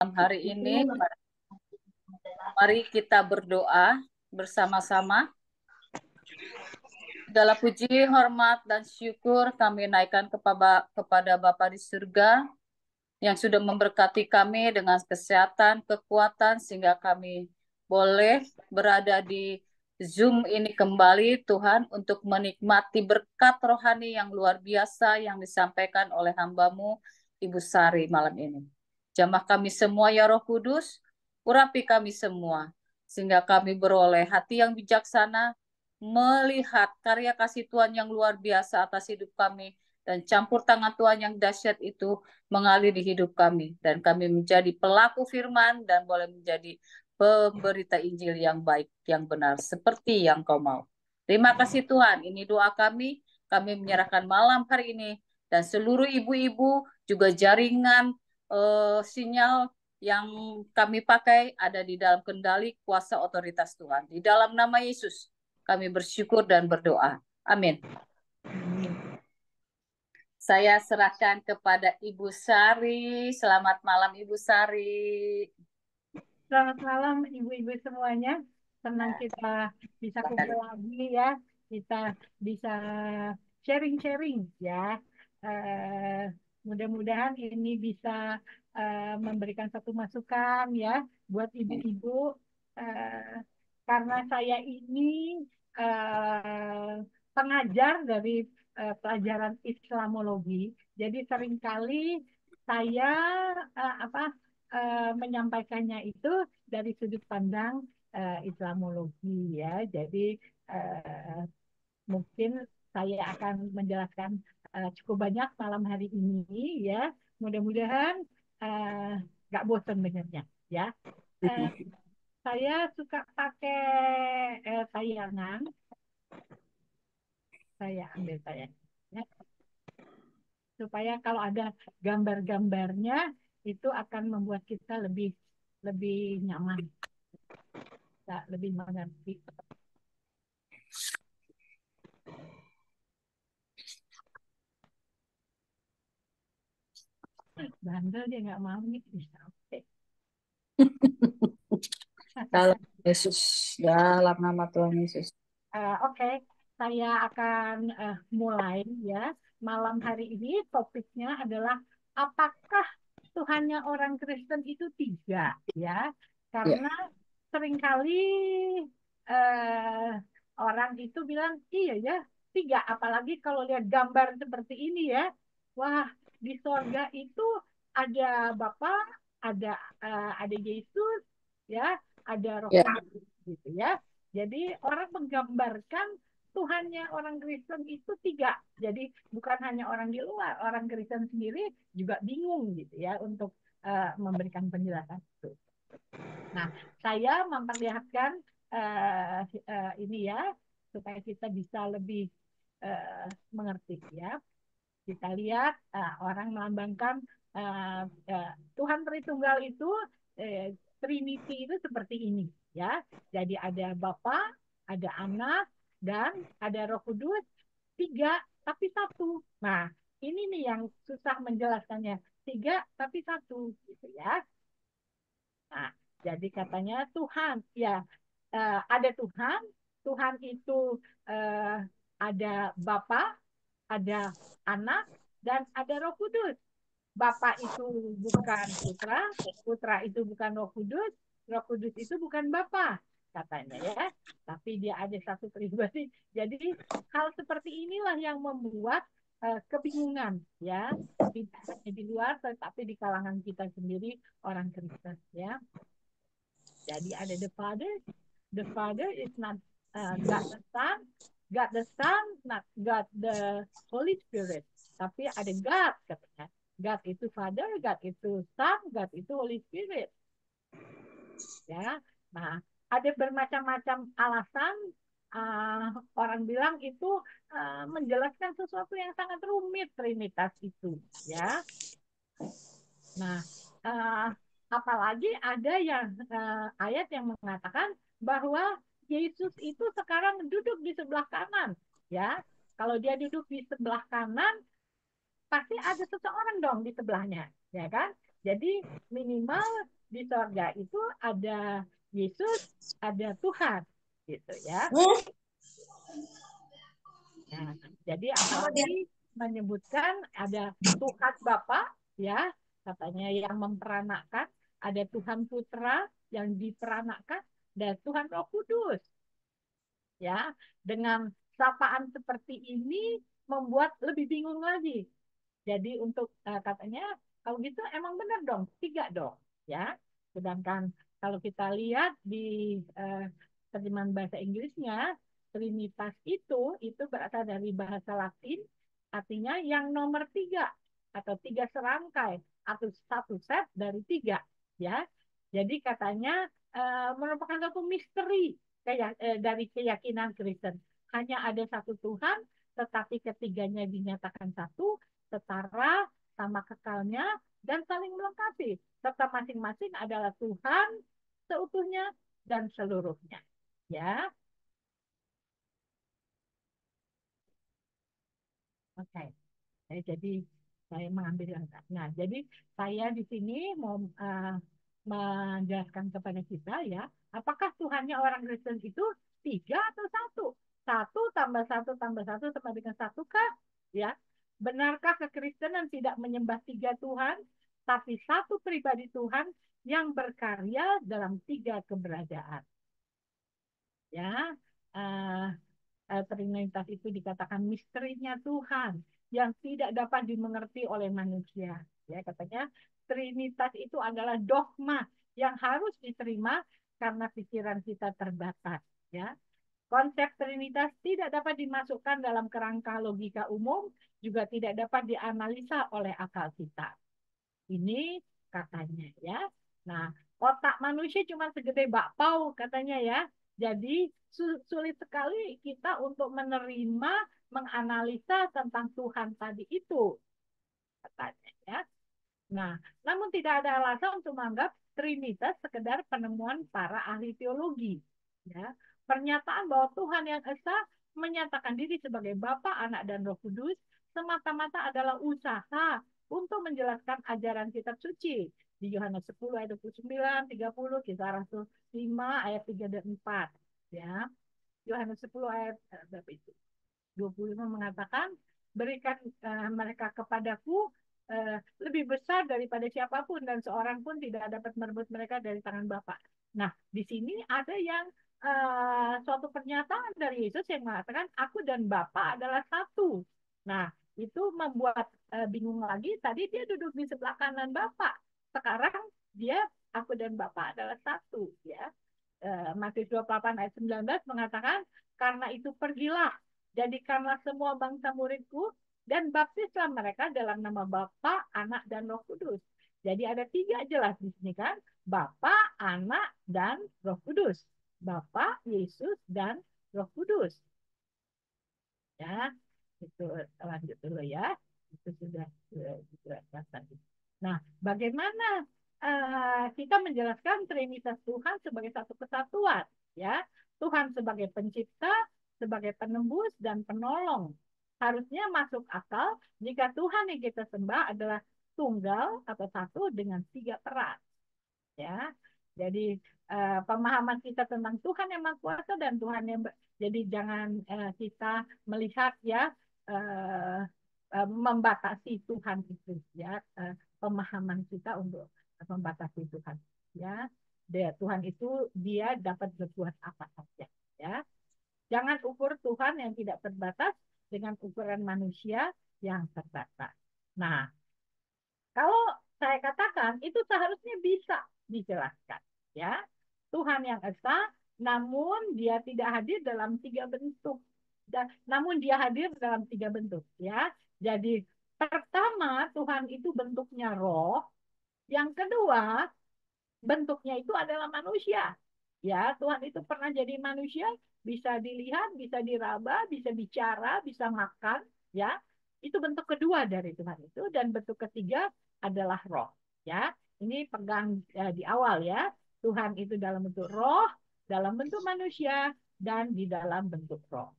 Hari ini, mari kita berdoa bersama-sama. Segala puji, hormat, dan syukur kami naikkan kepada Bapa di surga yang sudah memberkati kami dengan kesehatan, kekuatan, sehingga kami boleh berada di Zoom ini kembali, Tuhan, untuk menikmati berkat rohani yang luar biasa yang disampaikan oleh hamba-Mu, Ibu Sari, malam ini. Jamah kami semua, ya Roh Kudus, urapi kami semua, sehingga kami beroleh hati yang bijaksana, melihat karya kasih Tuhan yang luar biasa atas hidup kami, dan campur tangan Tuhan yang dahsyat itu mengalir di hidup kami. Dan kami menjadi pelaku firman dan boleh menjadi pemberita Injil yang baik, yang benar, seperti yang Kau mau. Terima kasih Tuhan, ini doa kami menyerahkan malam hari ini, dan seluruh ibu-ibu, juga jaringan sinyal yang kami pakai ada di dalam kendali kuasa otoritas Tuhan. Di dalam nama Yesus, kami bersyukur dan berdoa. Amin. Saya serahkan kepada Ibu Sari. Selamat malam Ibu Sari. Selamat malam ibu-ibu semuanya. Senang kita bisa kumpul lagi ya. Kita bisa sharing-sharing ya. Eh, Mudah-mudahan ini bisa memberikan satu masukan ya buat ibu-ibu. Eh, karena saya ini pengajar dari pelajaran Islamologi, jadi seringkali saya menyampaikannya itu dari sudut pandang Islamologi ya. Jadi mungkin saya akan menjelaskan cukup banyak malam hari ini ya. Mudah-mudahan nggak bosan dengarnya ya. Eh, saya suka pakai tayangan. Saya ambil tayangan supaya kalau ada gambar-gambarnya itu akan membuat kita lebih lebih nyaman, lebih mengerti. Bandel dia nggak mau nih. Oke. Dalam Yesus, dalam nama Tuhan Yesus. Oke, saya akan mulai ya. Malam hari ini topiknya adalah apakah Tuhannya orang Kristen itu tiga ya? Ya, Karena seringkali eh, orang itu bilang iya ya tiga. Apalagi kalau lihat gambar seperti ini ya. Wah, di sorga itu ada Bapa, ada ada Yesus, ya, ada Roh ya, Kudus gitu ya. Jadi orang menggambarkan Tuhannya orang Kristen itu tiga. Jadi bukan hanya orang di luar, orang Kristen sendiri juga bingung gitu ya untuk memberikan penjelasan itu. Nah, saya memperlihatkan ini ya supaya kita bisa lebih mengerti ya. Kita lihat orang melambangkan uh, uh, Tuhan Tritunggal itu Trinity itu seperti ini ya. Jadi ada Bapa, ada Anak, dan ada Roh Kudus, tiga tapi satu. Nah, ini nih yang susah menjelaskannya. Tiga tapi satu gitu ya. Nah, jadi katanya Tuhan, ya ada Tuhan, Tuhan itu uh, ada Bapa, ada Anak, dan ada Roh Kudus. Bapa itu bukan Putra, Putra itu bukan Roh Kudus itu bukan Bapa, katanya ya. Tapi dia ada satu pribadi. Jadi hal seperti inilah yang membuat kebingungan ya. Tidak hanya di luar, tetapi di kalangan kita sendiri orang Kristen ya. Jadi ada the Father is not God the Son, God the Son, not God the Holy Spirit. Tapi ada God katanya. God itu Father, God itu Son, God itu Holy Spirit. Ya, nah ada bermacam-macam alasan orang bilang itu menjelaskan sesuatu yang sangat rumit Trinitas itu. Ya, nah uh, apalagi ada yang ayat yang mengatakan bahwa Yesus itu sekarang duduk di sebelah kanan. Ya, kalau dia duduk di sebelah kanan, pasti ada seseorang dong di sebelahnya, ya kan? Jadi minimal di sorga itu ada Yesus, ada Tuhan, gitu ya. Nah, jadi apalagi menyebutkan ada Tuhan Bapa, ya, katanya yang memperanakkan, ada Tuhan Putra yang diperanakkan, dan Tuhan Roh Kudus, ya. Dengan sapaan seperti ini membuat lebih bingung lagi. Jadi untuk katanya kalau gitu emang benar dong, tiga dong, ya. Sedangkan kalau kita lihat di terjemahan bahasa Inggrisnya, Trinitas itu berasal dari bahasa Latin, artinya yang nomor tiga atau tiga serangkai atau satu set dari tiga, ya. Jadi katanya merupakan satu misteri kayak dari keyakinan Kristen. Hanya ada satu Tuhan, tetapi ketiganya dinyatakan satu, setara, sama kekalnya, dan saling melengkapi. Serta masing-masing adalah Tuhan seutuhnya dan seluruhnya. Ya, oke. Okay. Jadi saya mengambil langkah. Nah, jadi saya di sini mau menjelaskan kepada kita ya, apakah Tuhannya orang Kristen itu tiga atau satu? Satu tambah satu tambah satu sama dengan satu kah? Ya, benarkah kekristenan tidak menyembah tiga Tuhan, tapi satu pribadi Tuhan yang berkarya dalam tiga keberadaan? Ya, uh, Trinitas itu dikatakan misterinya Tuhan yang tidak dapat dimengerti oleh manusia. Ya, katanya Trinitas itu adalah dogma yang harus diterima karena pikiran kita terbatas. Ya, konsep Trinitas tidak dapat dimasukkan dalam kerangka logika umum, juga tidak dapat dianalisa oleh akal kita. Ini katanya ya. Nah, otak manusia cuma segede bakpao katanya ya. Jadi sulit sekali kita untuk menerima, menganalisa tentang Tuhan tadi itu katanya ya. Nah, namun tidak ada alasan untuk menganggap Trinitas sekedar penemuan para ahli teologi. Ya, pernyataan bahwa Tuhan yang esa menyatakan diri sebagai Bapa, Anak, dan Roh Kudus semata-mata adalah usaha untuk menjelaskan ajaran kitab suci. Di Yohanes 10 ayat 29, 30, Kisah Rasul 5 ayat 3 dan 4. Ya, Yohanes 10 ayat berapa itu? 25 mengatakan, berikan mereka kepadaku lebih besar daripada siapapun dan seorang pun tidak dapat merebut mereka dari tangan Bapa. Nah, di sini ada yang suatu pernyataan dari Yesus yang mengatakan aku dan Bapa adalah satu. Nah, itu membuat bingung lagi. Tadi dia duduk di sebelah kanan Bapa. Sekarang dia aku dan Bapa adalah satu, ya. Matius 28 ayat 19 mengatakan, karena itu pergilah, jadikanlah semua bangsa muridku, dan baptislah mereka dalam nama Bapa, Anak, dan Roh Kudus. Jadi ada tiga jelas di sini kan, Bapa, Anak, dan Roh Kudus. Bapa, Yesus, dan Roh Kudus. Ya, itu lanjut dulu ya. Itu sudah dijelaskan tadi. Nah, bagaimana kita menjelaskan Trinitas Tuhan sebagai satu kesatuan, ya? Tuhan sebagai pencipta, sebagai penembus dan penolong. Harusnya masuk akal jika Tuhan yang kita sembah adalah tunggal atau satu dengan tiga peran, ya. Jadi pemahaman kita tentang Tuhan yang Maha Kuasa dan Tuhan yang jadi jangan kita melihat ya uh, membatasi Tuhan itu ya pemahaman kita untuk membatasi Tuhan ya. Tuhan itu dia dapat berbuat apa saja ya. Jangan ukur Tuhan yang tidak terbatas dengan ukuran manusia yang terbatas. Nah, kalau saya katakan itu seharusnya bisa dijelaskan, ya. Tuhan yang esa, namun dia tidak hadir dalam tiga bentuk. Namun dia hadir dalam tiga bentuk, ya. Jadi pertama Tuhan itu bentuknya roh, yang kedua bentuknya itu adalah manusia. Ya, Tuhan itu pernah jadi manusia, bisa dilihat, bisa diraba, bisa bicara, bisa makan, ya. Itu bentuk kedua dari Tuhan itu dan bentuk ketiga adalah roh, ya. Ini pegang di awal ya. Tuhan itu dalam bentuk roh, dalam bentuk manusia dan di dalam bentuk roh.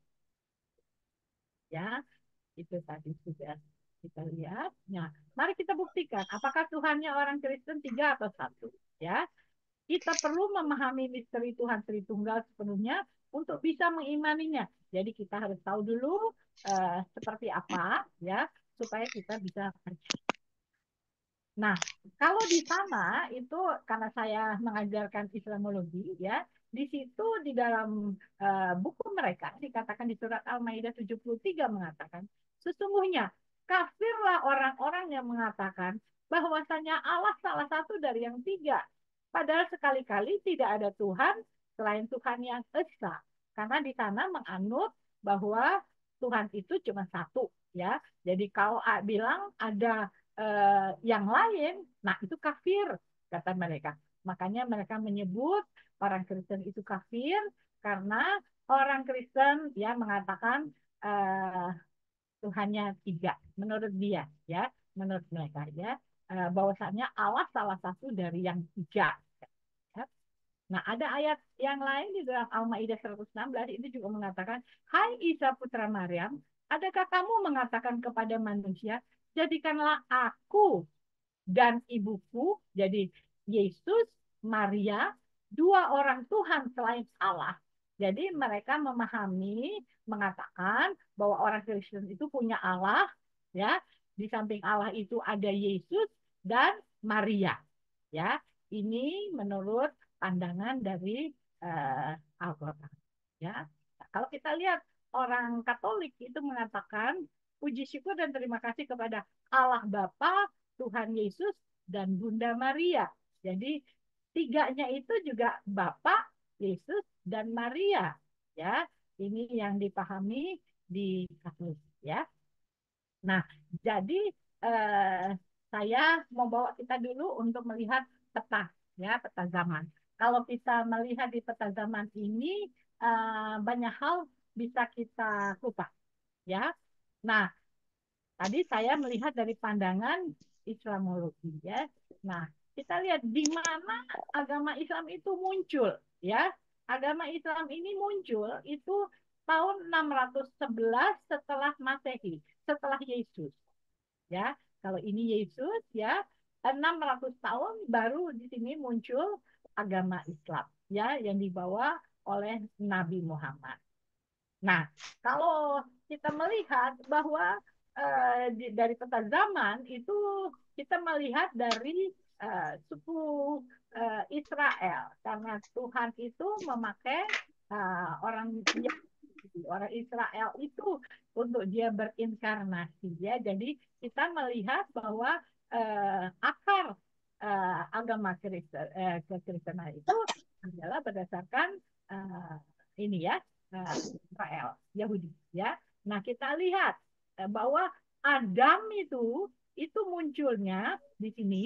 Ya, itu tadi sudah kita lihat. Nah, Mari kita buktikan apakah Tuhannya orang Kristen tiga atau satu. Ya, kita perlu memahami misteri Tuhan Tritunggal sepenuhnya untuk bisa mengimaninya. Jadi kita harus tahu dulu seperti apa ya supaya kita bisa percaya. Nah, kalau di sana itu karena saya mengajarkan Islamologi ya, di situ di dalam buku mereka dikatakan di surat Al-Maidah 73 mengatakan, sesungguhnya kafirlah orang-orang yang mengatakan bahwasanya Allah salah satu dari yang tiga. Padahal sekali-kali tidak ada Tuhan selain Tuhan yang esa. Karena di sana menganut bahwa Tuhan itu cuma satu ya. Jadi kalau bilang ada yang lain, nah itu kafir, kata mereka. Makanya mereka menyebut orang Kristen itu kafir karena orang Kristen ya mengatakan eh, Tuhannya tiga, menurut dia ya, menurut mereka ya, bahwasanya Allah salah satu dari yang tiga. Ya. Nah, ada ayat yang lain di dalam Al-Maidah 116 itu juga mengatakan, Hai Isa putra Maryam, adakah kamu mengatakan kepada manusia, jadikanlah aku dan ibuku, jadi Yesus, Maria, dua orang Tuhan selain Allah. Jadi mereka memahami, mengatakan bahwa orang Kristen itu punya Allah, ya. Di samping Allah itu ada Yesus dan Maria, ya. Ini menurut pandangan dari Al-Quran, ya. Nah, kalau kita lihat orang Katolik itu mengatakan puji syukur dan terima kasih kepada Allah Bapa, Tuhan Yesus, dan Bunda Maria. Jadi tiganya itu juga Bapa, Yesus, dan Maria. Ya, ini yang dipahami di Katolik. Ya, nah jadi eh, saya mau bawa kita dulu untuk melihat peta, ya peta zaman. Kalau kita melihat di peta zaman ini banyak hal bisa kita kupas, ya. Nah, tadi saya melihat dari pandangan Islamologi ya. Nah, kita lihat di mana agama Islam itu muncul ya. Agama Islam ini muncul itu tahun 611 setelah Masehi, setelah Yesus ya. Kalau ini Yesus ya, 600 tahun baru di sini muncul agama Islam ya yang dibawa oleh Nabi Muhammad. Nah, kalau kita melihat bahwa dari peta zaman itu kita melihat dari suku Israel karena Tuhan itu memakai orang Israel itu untuk dia berinkarnasi ya. Jadi kita melihat bahwa akar agama Kristen kekristenan itu adalah berdasarkan uh, ini ya Israel, Yahudi ya. Nah, kita lihat bahwa Adam itu munculnya di sini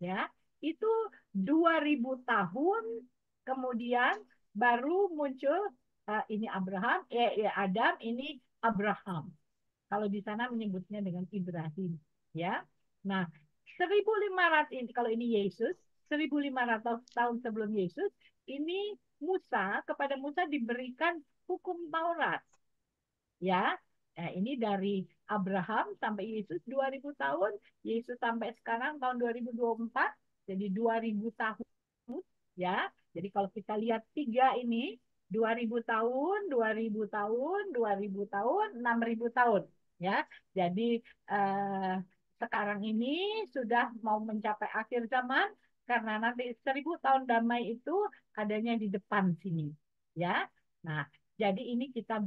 ya. Itu 2000 tahun kemudian baru muncul ini Abraham, ya Adam, ini Abraham. Kalau di sana menyebutnya dengan Ibrahim, ya. Nah, 1500 ini kalau ini Yesus, 1500 tahun sebelum Yesus, ini kepada Musa diberikan hukum Taurat, ya. Nah, ini dari Abraham sampai Yesus 2000 tahun, Yesus sampai sekarang tahun 2024, jadi 2000 tahun, ya. Jadi kalau kita lihat tiga ini, 2000 tahun, 2000 tahun, 2000 tahun, 6000 tahun, ya. Jadi eh, sekarang ini sudah mau mencapai akhir zaman karena nanti 1000 tahun damai itu adanya di depan sini, ya. Nah, jadi ini kita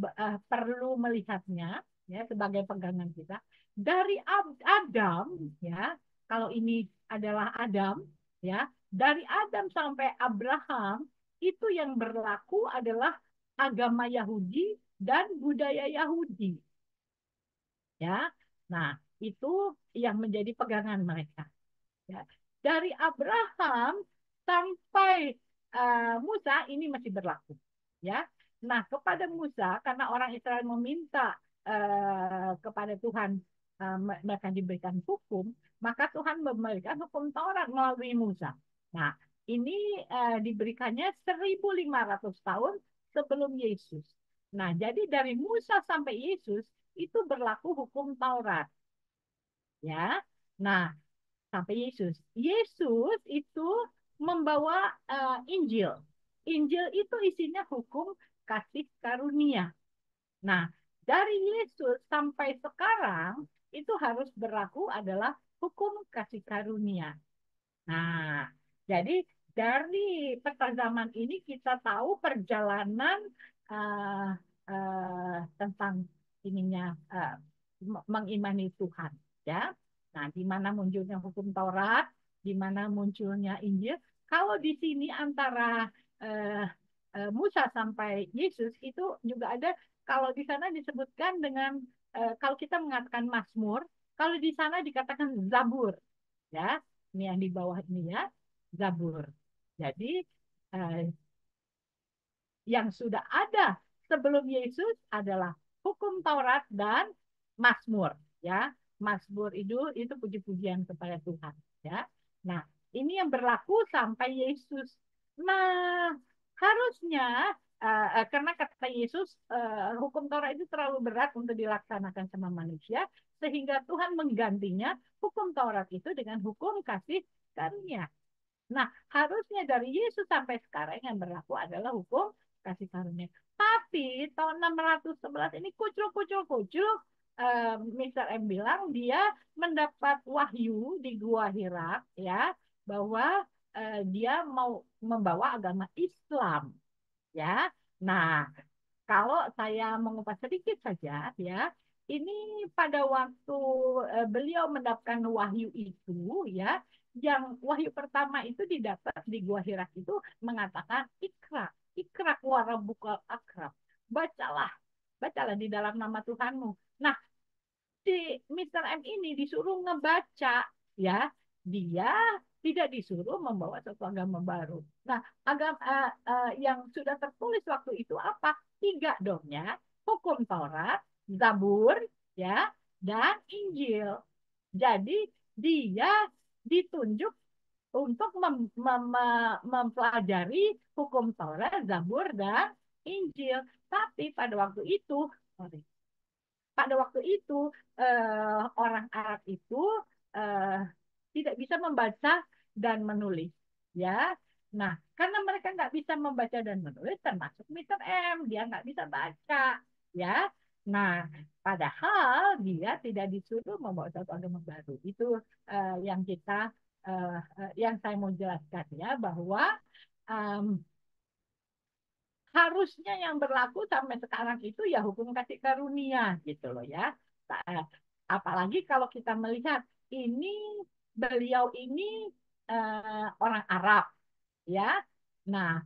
perlu melihatnya ya sebagai pegangan kita dari Adam ya. Kalau ini adalah Adam ya, dari Adam sampai Abraham itu yang berlaku adalah agama Yahudi dan budaya Yahudi ya. Nah, itu yang menjadi pegangan mereka ya. Dari Abraham sampai Musa ini masih berlaku ya. Nah, kepada Musa karena orang Israel meminta kepada Tuhan mereka diberikan hukum, maka Tuhan memberikan hukum Taurat melalui Musa. Nah, ini diberikannya 1500 tahun sebelum Yesus. Nah, jadi dari Musa sampai Yesus itu berlaku hukum Taurat. Ya. Nah, sampai Yesus. Yesus itu membawa Injil. Injil itu isinya hukum kasih karunia. Nah, dari Yesus sampai sekarang itu harus berlaku adalah hukum kasih karunia. Nah, jadi dari peta zaman ini kita tahu perjalanan uh, tentang ininya mengimani Tuhan, ya. Nah, di mana munculnya hukum Taurat, di mana munculnya Injil. Kalau di sini antara uh, Musa sampai Yesus itu juga ada. Kalau di sana disebutkan dengan kalau kita mengatakan Mazmur, kalau di sana dikatakan Zabur, ya. Ini yang di bawah ini ya, Zabur. Jadi eh, yang sudah ada sebelum Yesus adalah hukum Taurat dan Mazmur, ya. Mazmur itu puji-pujian kepada Tuhan, ya. Nah, ini yang berlaku sampai Yesus. Nah, harusnya karena kata Yesus hukum Taurat itu terlalu berat untuk dilaksanakan sama manusia, sehingga Tuhan menggantinya hukum Taurat itu dengan hukum kasih karunia. Nah, harusnya dari Yesus sampai sekarang yang berlaku adalah hukum kasih karunia. Tapi tahun 611 ini kucul-kucul-kucul, Mr. M bilang dia mendapat wahyu di Gua Hira, ya, bahwa dia mau membawa agama Islam, ya. Nah, kalau saya mengupas sedikit saja, ya, ini pada waktu beliau mendapatkan wahyu itu, ya, yang wahyu pertama itu didapat di Gua Hira itu mengatakan ikra, ikra warabukal akrab, bacalah, bacalah di dalam nama Tuhanmu. Nah, si Mr. M ini disuruh ngebaca, ya, dia tidak disuruh membawa suatu agama baru. Nah, agama yang sudah tertulis waktu itu apa? Tiga dong ya, hukum Taurat, Zabur, ya, dan Injil. Jadi dia ditunjuk untuk mempelajari hukum Taurat, Zabur, dan Injil. Tapi pada waktu itu, orang Arab itu eh, tidak bisa membaca dan menulis, ya. Nah, karena mereka nggak bisa membaca dan menulis, termasuk Mr. M, dia nggak bisa baca, ya. Nah, padahal dia tidak disuruh membawa satu agama baru. Itu yang saya mau jelaskan ya, bahwa um, harusnya yang berlaku sampai sekarang itu ya hukum kasih karunia gitu loh ya. Apalagi kalau kita melihat ini beliau ini orang Arab, ya. Nah,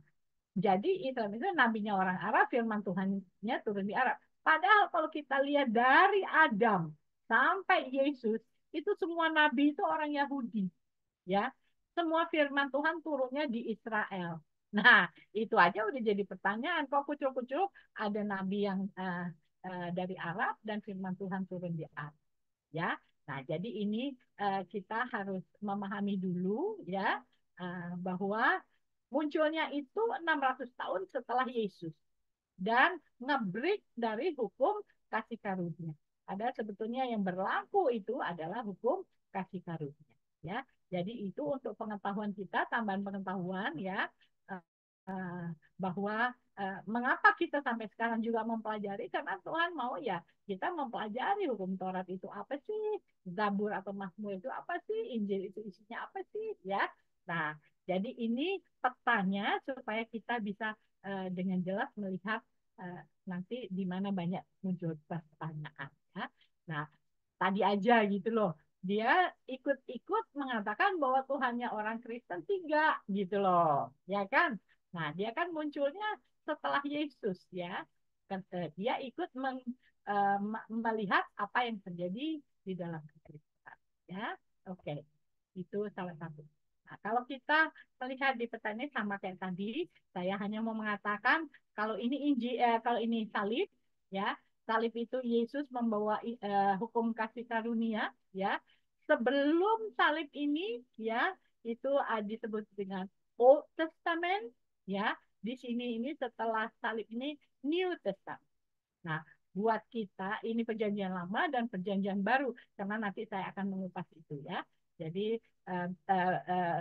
jadi Islam itu nabinya orang Arab, firman Tuhannya turun di Arab. Padahal kalau kita lihat dari Adam sampai Yesus, itu semua nabi itu orang Yahudi, ya. Semua firman Tuhan turunnya di Israel. Nah, itu aja udah jadi pertanyaan. Kok kucul-kucul ada nabi yang dari Arab dan firman Tuhan turun di Arab, ya. Nah, jadi ini kita harus memahami dulu ya, bahwa munculnya itu 600 tahun setelah Yesus dan ngebreak dari hukum kasih karunia. Ada sebetulnya yang berlaku itu adalah hukum kasih karunia, ya. Jadi itu untuk pengetahuan kita, tambahan pengetahuan ya, bahwa mengapa kita sampai sekarang juga mempelajari, karena Tuhan mau ya kita mempelajari hukum Taurat itu apa sih, Zabur atau Mazmur itu apa sih, Injil itu isinya apa sih, ya. Nah, jadi ini petanya supaya kita bisa dengan jelas melihat nanti di mana banyak muncul pertanyaan, ya. Nah, tadi aja gitu loh. Dia ikut-ikut mengatakan bahwa Tuhannya orang Kristen tiga gitu loh, ya kan? Nah, dia kan munculnya setelah Yesus ya. Dia ikut melihat apa yang terjadi di dalam kekristenan, ya. Oke, itu salah satu. Nah, kalau kita melihat di petanya sama kayak tadi, saya hanya mau mengatakan kalau ini kalau ini salib, ya, salib itu Yesus membawa hukum kasih karunia, ya. Sebelum salib ini, ya, itu disebut dengan Old Testament, ya. Di sini ini setelah salib ini New Testament. Nah, buat kita ini perjanjian lama dan perjanjian baru, karena nanti saya akan mengupas itu ya. Jadi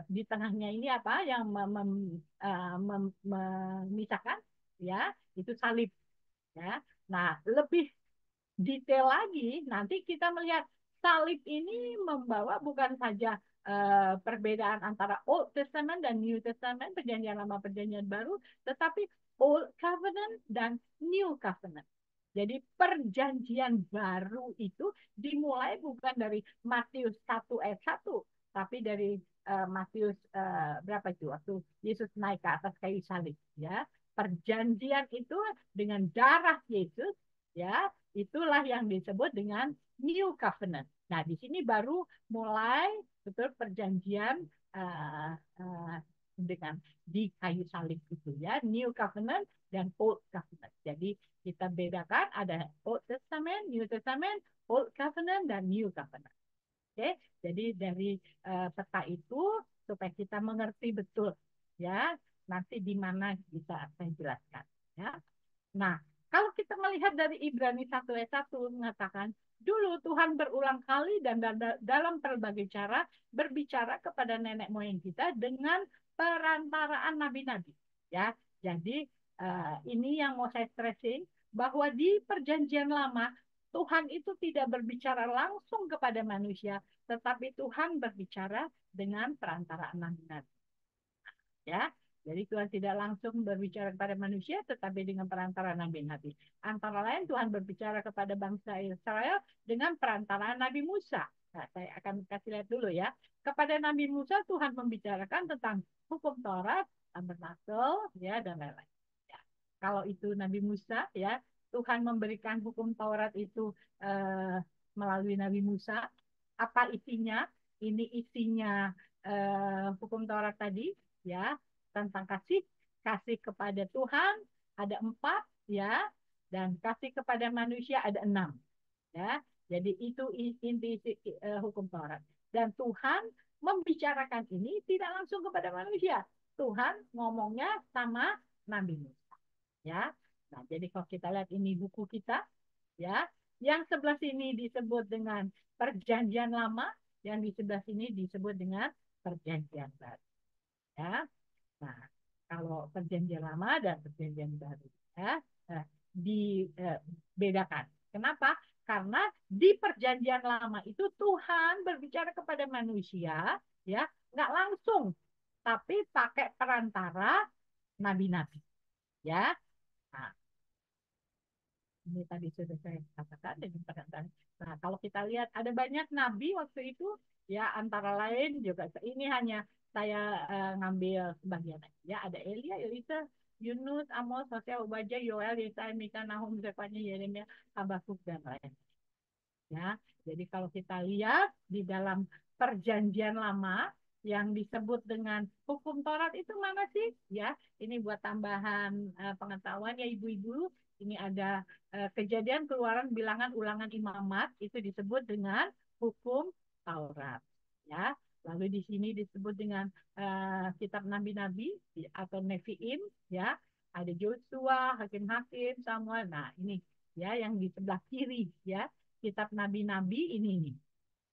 di tengahnya ini apa yang memisahkan ya, itu salib ya. Nah, lebih detail lagi, nanti kita melihat salib ini membawa bukan saja perbedaan antara Old Testament dan New Testament, perjanjian lama, perjanjian baru, tetapi Old Covenant dan New Covenant. Jadi perjanjian baru itu dimulai bukan dari Matius 1 ayat 1, tapi dari Matius berapa itu waktu Yesus naik ke atas kayu salib ya. Perjanjian itu dengan darah Yesus ya, itulah yang disebut dengan New Covenant. Nah, di sini baru mulai betul perjanjian uh, uh, dengan di kayu salib itu ya, New Covenant dan Old Covenant. Jadi kita bedakan ada Old Testament, New Testament, Old Covenant dan New Covenant. Oke, jadi dari peta itu supaya kita mengerti betul ya, nanti di mana bisa saya jelaskan ya. Nah, kalau kita melihat dari Ibrani 1 ayat 1 mengatakan, dulu Tuhan berulang kali dan dalam berbagai cara berbicara kepada nenek moyang kita dengan perantaraan nabi-nabi. Ya, jadi ini yang mau saya stressing bahwa di Perjanjian Lama Tuhan itu tidak berbicara langsung kepada manusia, tetapi Tuhan berbicara dengan perantaraan nabi-nabi. Ya, jadi Tuhan tidak langsung berbicara kepada manusia, tetapi dengan perantara nabi-nabi. Antara lain Tuhan berbicara kepada bangsa Israel dengan perantaraan Nabi Musa. Nah, saya akan kasih lihat dulu ya. Kepada Nabi Musa Tuhan membicarakan tentang hukum Taurat, tabernakel, ya dan lain-lain. Ya. Kalau itu Nabi Musa, ya Tuhan memberikan hukum Taurat itu melalui Nabi Musa. Apa isinya? Ini isinya hukum Taurat tadi ya, tentang kasih, kasih kepada Tuhan ada 4 ya, dan kasih kepada manusia ada 6 ya. Jadi itu inti hukum Taurat. Dan Tuhan membicarakan ini tidak langsung kepada manusia. Tuhan ngomongnya sama Nabi Musa ya. Nah, jadi kalau kita lihat ini buku kita ya, yang sebelah sini disebut dengan perjanjian lama, yang di sebelah sini disebut dengan perjanjian baru ya. Nah, kalau perjanjian lama dan perjanjian baru ya, dibedakan. Kenapa? Karena di perjanjian lama itu Tuhan berbicara kepada manusia, ya, nggak langsung, tapi pakai perantara nabi-nabi, ya. Nah, ini tadi sudah saya katakan dengan perantara. Nah, kalau kita lihat ada banyak nabi waktu itu, ya antara lain juga ini hanya saya ngambil sebagian ya, ada Elia, Elisa, Yunus, Amos, Hosea, Obadya, Yoel, Yesaya, Mika, Nahum, Zefania, Yeremia, Habakuk dan lain. Ya, jadi kalau kita lihat di dalam perjanjian lama yang disebut dengan hukum Taurat itu mana sih? Ya, ini buat tambahan pengetahuan ya ibu-ibu. Ini ada kejadian, keluaran, bilangan, ulangan, imamat itu disebut dengan hukum Taurat. Ya, lalu di sini disebut dengan kitab nabi-nabi atau Nevi'im. Ya, ada Joshua, Hakim-Hakim, Samuel. Nah, ini ya yang di sebelah kiri ya, kitab nabi-nabi ini nih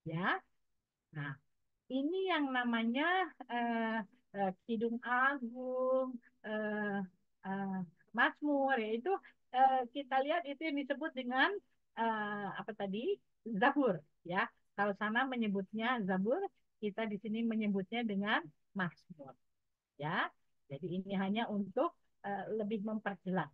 ya. Nah, ini yang namanya Kidung Agung, eh, eh, Mazmur, yaitu kita lihat itu yang disebut dengan apa tadi, Zabur ya. Kalau sana menyebutnya Zabur, kita di sini menyebutnya dengan Mazmur ya. Jadi ini hanya untuk lebih memperjelas.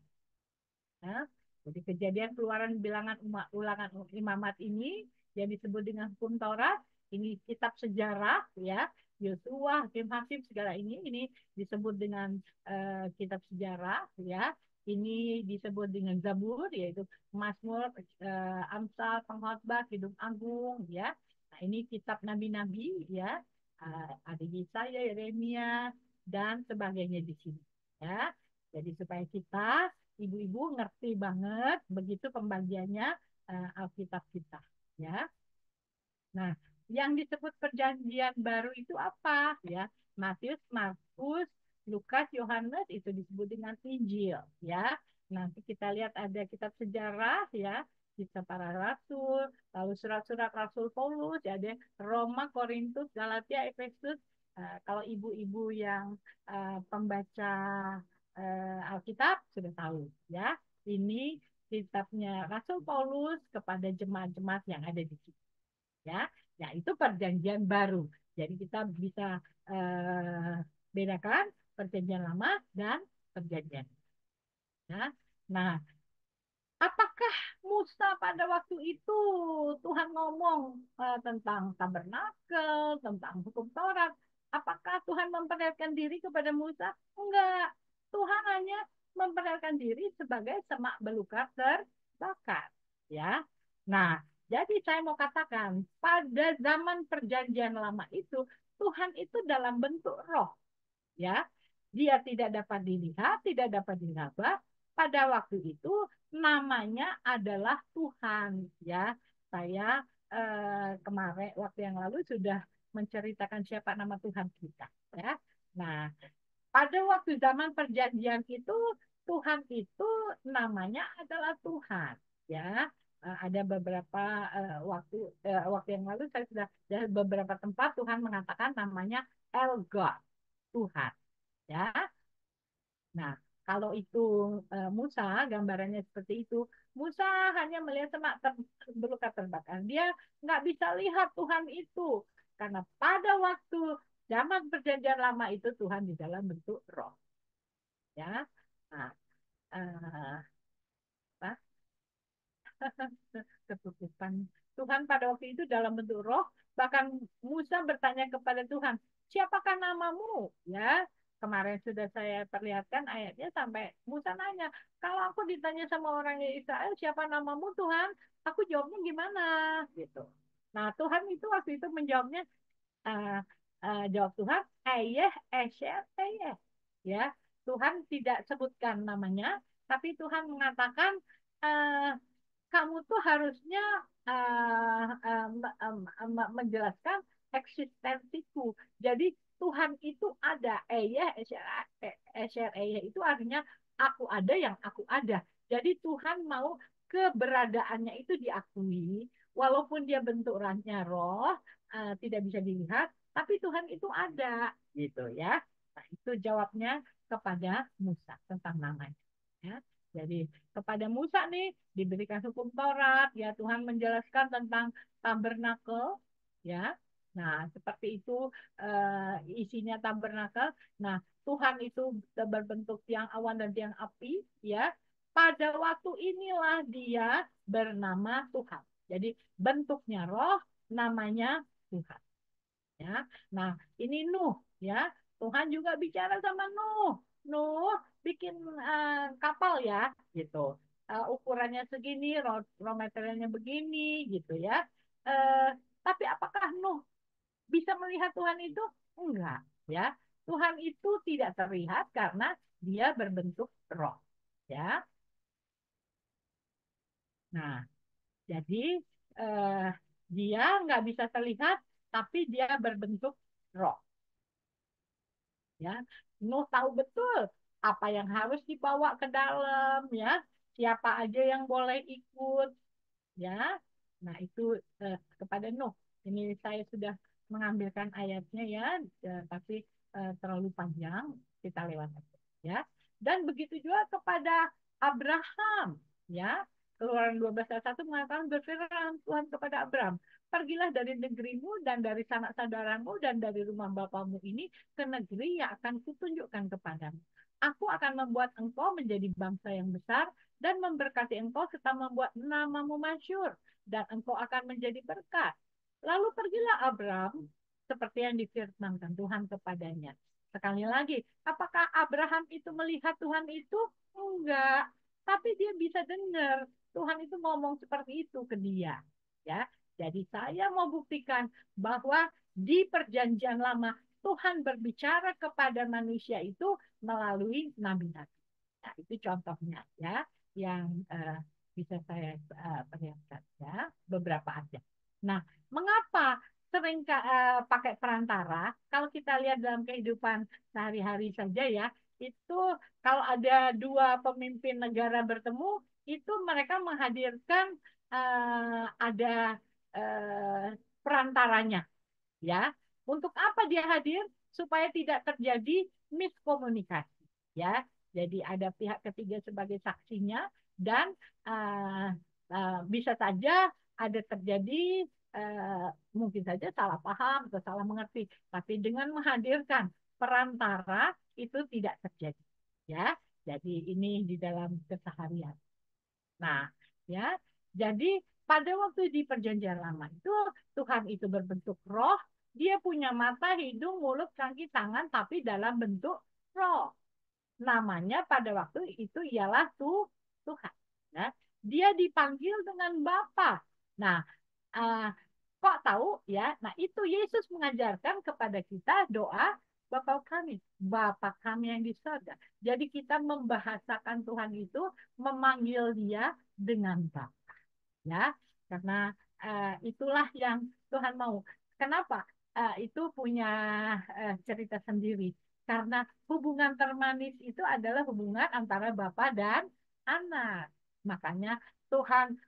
Ya. Jadi kejadian, keluaran, bilangan, ulangan, imamat ini yang disebut dengan hukum Taurat, ini kitab sejarah ya, Yosua, Hakim-Hakim segala ini disebut dengan kitab sejarah ya. Ini disebut dengan Zabur, yaitu Mazmur, Amsal, Pengkhotbah, Kidung Agung ya. Nah, ini kitab nabi-nabi ya. Ada Yesaya, Yeremia dan sebagainya di sini ya. Jadi supaya kita ibu-ibu ngerti banget begitu pembagiannya Alkitab kita ya. Nah, yang disebut perjanjian baru itu apa ya? Matius, Markus, Lukas, Yohanes itu disebut dengan Injil ya. Nanti kita lihat ada kitab sejarah ya, kisah para rasul, lalu surat-surat Rasul Paulus, ya, ada Roma, Korintus, Galatia, Efesus. Kalau ibu-ibu yang pembaca Alkitab sudah tahu ya, ini kitabnya Rasul Paulus kepada jemaat-jemaat yang ada di sini ya. Ya, itu perjanjian baru. Jadi kita bisa bedakan perjanjian lama dan perjanjian ya. Nah, apakah Musa pada waktu itu Tuhan ngomong tentang tabernakel, tentang hukum Taurat? Apakah Tuhan memperlihatkan diri kepada Musa? Enggak. Tuhan hanya memperlihatkan diri sebagai semak belukar terbakar. Ya. Nah, jadi saya mau katakan, pada zaman perjanjian lama itu, Tuhan itu dalam bentuk roh, ya. Dia tidak dapat dilihat, tidak dapat diraba. Pada waktu itu namanya adalah Tuhan, ya. Saya kemarin waktu yang lalu sudah menceritakan siapa nama Tuhan kita, ya. Nah, pada waktu zaman perjanjian itu Tuhan itu namanya adalah Tuhan, ya. Ada beberapa waktu yang lalu saya sudah dari beberapa tempat Tuhan mengatakan namanya El God, Tuhan, ya. Nah, kalau itu Musa, gambarannya seperti itu. Musa hanya melihat semak belukar terbakar. Dia nggak bisa lihat Tuhan itu. Karena pada waktu zaman perjanjian lama itu Tuhan di dalam bentuk roh. Ya, nah, eh, apa? Ketutupan. Tuhan pada waktu itu dalam bentuk roh, bahkan Musa bertanya kepada Tuhan, siapakah namamu? Ya, kemarin sudah saya perlihatkan ayatnya sampai Musa nanya, kalau aku ditanya sama orang Israel, siapa namamu Tuhan? Aku jawabnya gimana? Gitu. Nah, Tuhan itu waktu itu menjawabnya, uh, jawab Tuhan, Ayeh, Esher, Ayeh. Ya, Tuhan tidak sebutkan namanya, tapi Tuhan mengatakan, uh, kamu tuh harusnya menjelaskan eksistensiku. Jadi Tuhan itu ada. Esher itu artinya aku ada yang aku ada. Jadi Tuhan mau keberadaannya itu diakui, walaupun dia bentukannya roh, tidak bisa dilihat, tapi Tuhan itu ada, gitu ya. Nah, itu jawabnya kepada Musa tentang namanya. Ya. Jadi kepada Musa nih diberikan hukum Taurat, ya Tuhan menjelaskan tentang tabernakel, ya. Nah, seperti itu isinya tabernakel. Nah, Tuhan itu berbentuk tiang awan dan tiang api, ya. Pada waktu inilah dia bernama Tuhan. Jadi bentuknya roh, namanya Tuhan. Ya. Nah, ini Nuh, ya. Tuhan juga bicara sama Nuh. Nuh bikin kapal ya, gitu. Ukurannya segini, raw materialnya begini, gitu ya. Uh, tapi apakah Nuh bisa melihat Tuhan itu? Enggak, ya. Tuhan itu tidak terlihat karena dia berbentuk roh, ya. Nah, jadi uh, dia nggak bisa terlihat, tapi dia berbentuk roh. Ya, Nuh tahu betul apa yang harus dibawa ke dalam, ya, siapa aja yang boleh ikut, ya. Nah, itu kepada Nuh. Ini saya sudah mengambilkan ayatnya ya, tapi terlalu panjang, kita lewat aja, ya. Dan begitu juga kepada Abraham, ya. Keluaran 12 ayat 1 mengatakan berfirman Tuhan kepada Abraham, pergilah dari negerimu dan dari sanak saudaramu dan dari rumah bapamu ini ke negeri yang akan kutunjukkan kepadamu. Aku akan membuat engkau menjadi bangsa yang besar dan memberkati engkau serta membuat namamu masyhur dan engkau akan menjadi berkat. Lalu pergilah Abraham seperti yang difirmankan Tuhan kepadanya. Sekali lagi, apakah Abraham itu melihat Tuhan itu? Enggak. Tapi dia bisa dengar Tuhan itu ngomong seperti itu ke dia. Ya, jadi saya mau buktikan bahwa di perjanjian lama Tuhan berbicara kepada manusia itu melalui nabi-nabi. Nah, itu contohnya ya yang bisa saya perlihatkan ya beberapa aja. Nah, mengapa sering pakai perantara? Kalau kita lihat dalam kehidupan sehari-hari saja ya, itu kalau ada dua pemimpin negara bertemu, itu mereka menghadirkan ada perantaranya, ya. Untuk apa dia hadir? Supaya tidak terjadi miskomunikasi, ya. Jadi ada pihak ketiga sebagai saksinya dan uh, bisa saja ada terjadi mungkin saja salah paham atau salah mengerti, tapi dengan menghadirkan perantara itu tidak terjadi, ya. Jadi ini di dalam keseharian. Nah, ya. Jadi pada waktu di perjanjian lama itu Tuhan itu berbentuk roh, dia punya mata, hidung, mulut, kaki, tangan tapi dalam bentuk roh. Namanya pada waktu itu ialah Tuhan. Ya. Dia dipanggil dengan Bapa. Nah, uh, kok tahu ya? Nah, itu Yesus mengajarkan kepada kita doa Bapa kami yang di surga. Jadi kita membahasakan Tuhan itu memanggil dia dengan Bapa, ya. Karena itulah yang Tuhan mau. Kenapa? Itu punya cerita sendiri. Karena hubungan termanis itu adalah hubungan antara Bapa dan anak. Makanya Tuhan,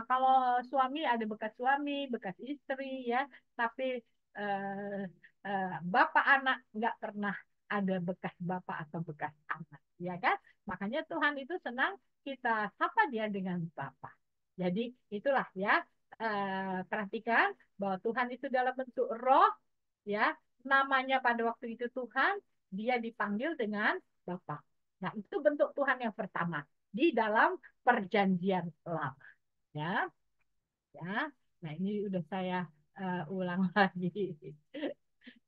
kalau suami ada bekas suami, bekas istri, ya, tapi uh, bapak anak nggak pernah ada bekas bapak atau bekas anak, ya kan? Makanya Tuhan itu senang kita sapa dia dengan bapak. Jadi itulah ya, perhatikan bahwa Tuhan itu dalam bentuk roh, ya, namanya pada waktu itu Tuhan, dia dipanggil dengan Bapa. Nah, itu bentuk Tuhan yang pertama di dalam perjanjian lama, ya, ya. Nah, ini udah saya ulang lagi.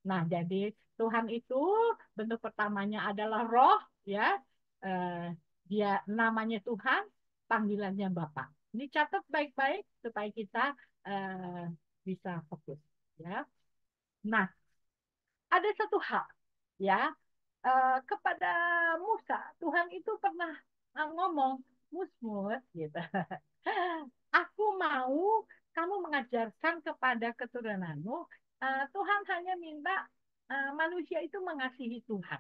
Nah, jadi Tuhan itu bentuk pertamanya adalah roh, ya. Eh, Dia namanya Tuhan, panggilannya Bapa. Ini catat baik-baik supaya kita eh, bisa fokus, ya. Nah, ada satu hal, ya, kepada Musa, Tuhan itu pernah ngomong, Musmus, gitu. Aku mau kamu mengajarkan kepada keturunanmu, Tuhan hanya minta manusia itu mengasihi Tuhan,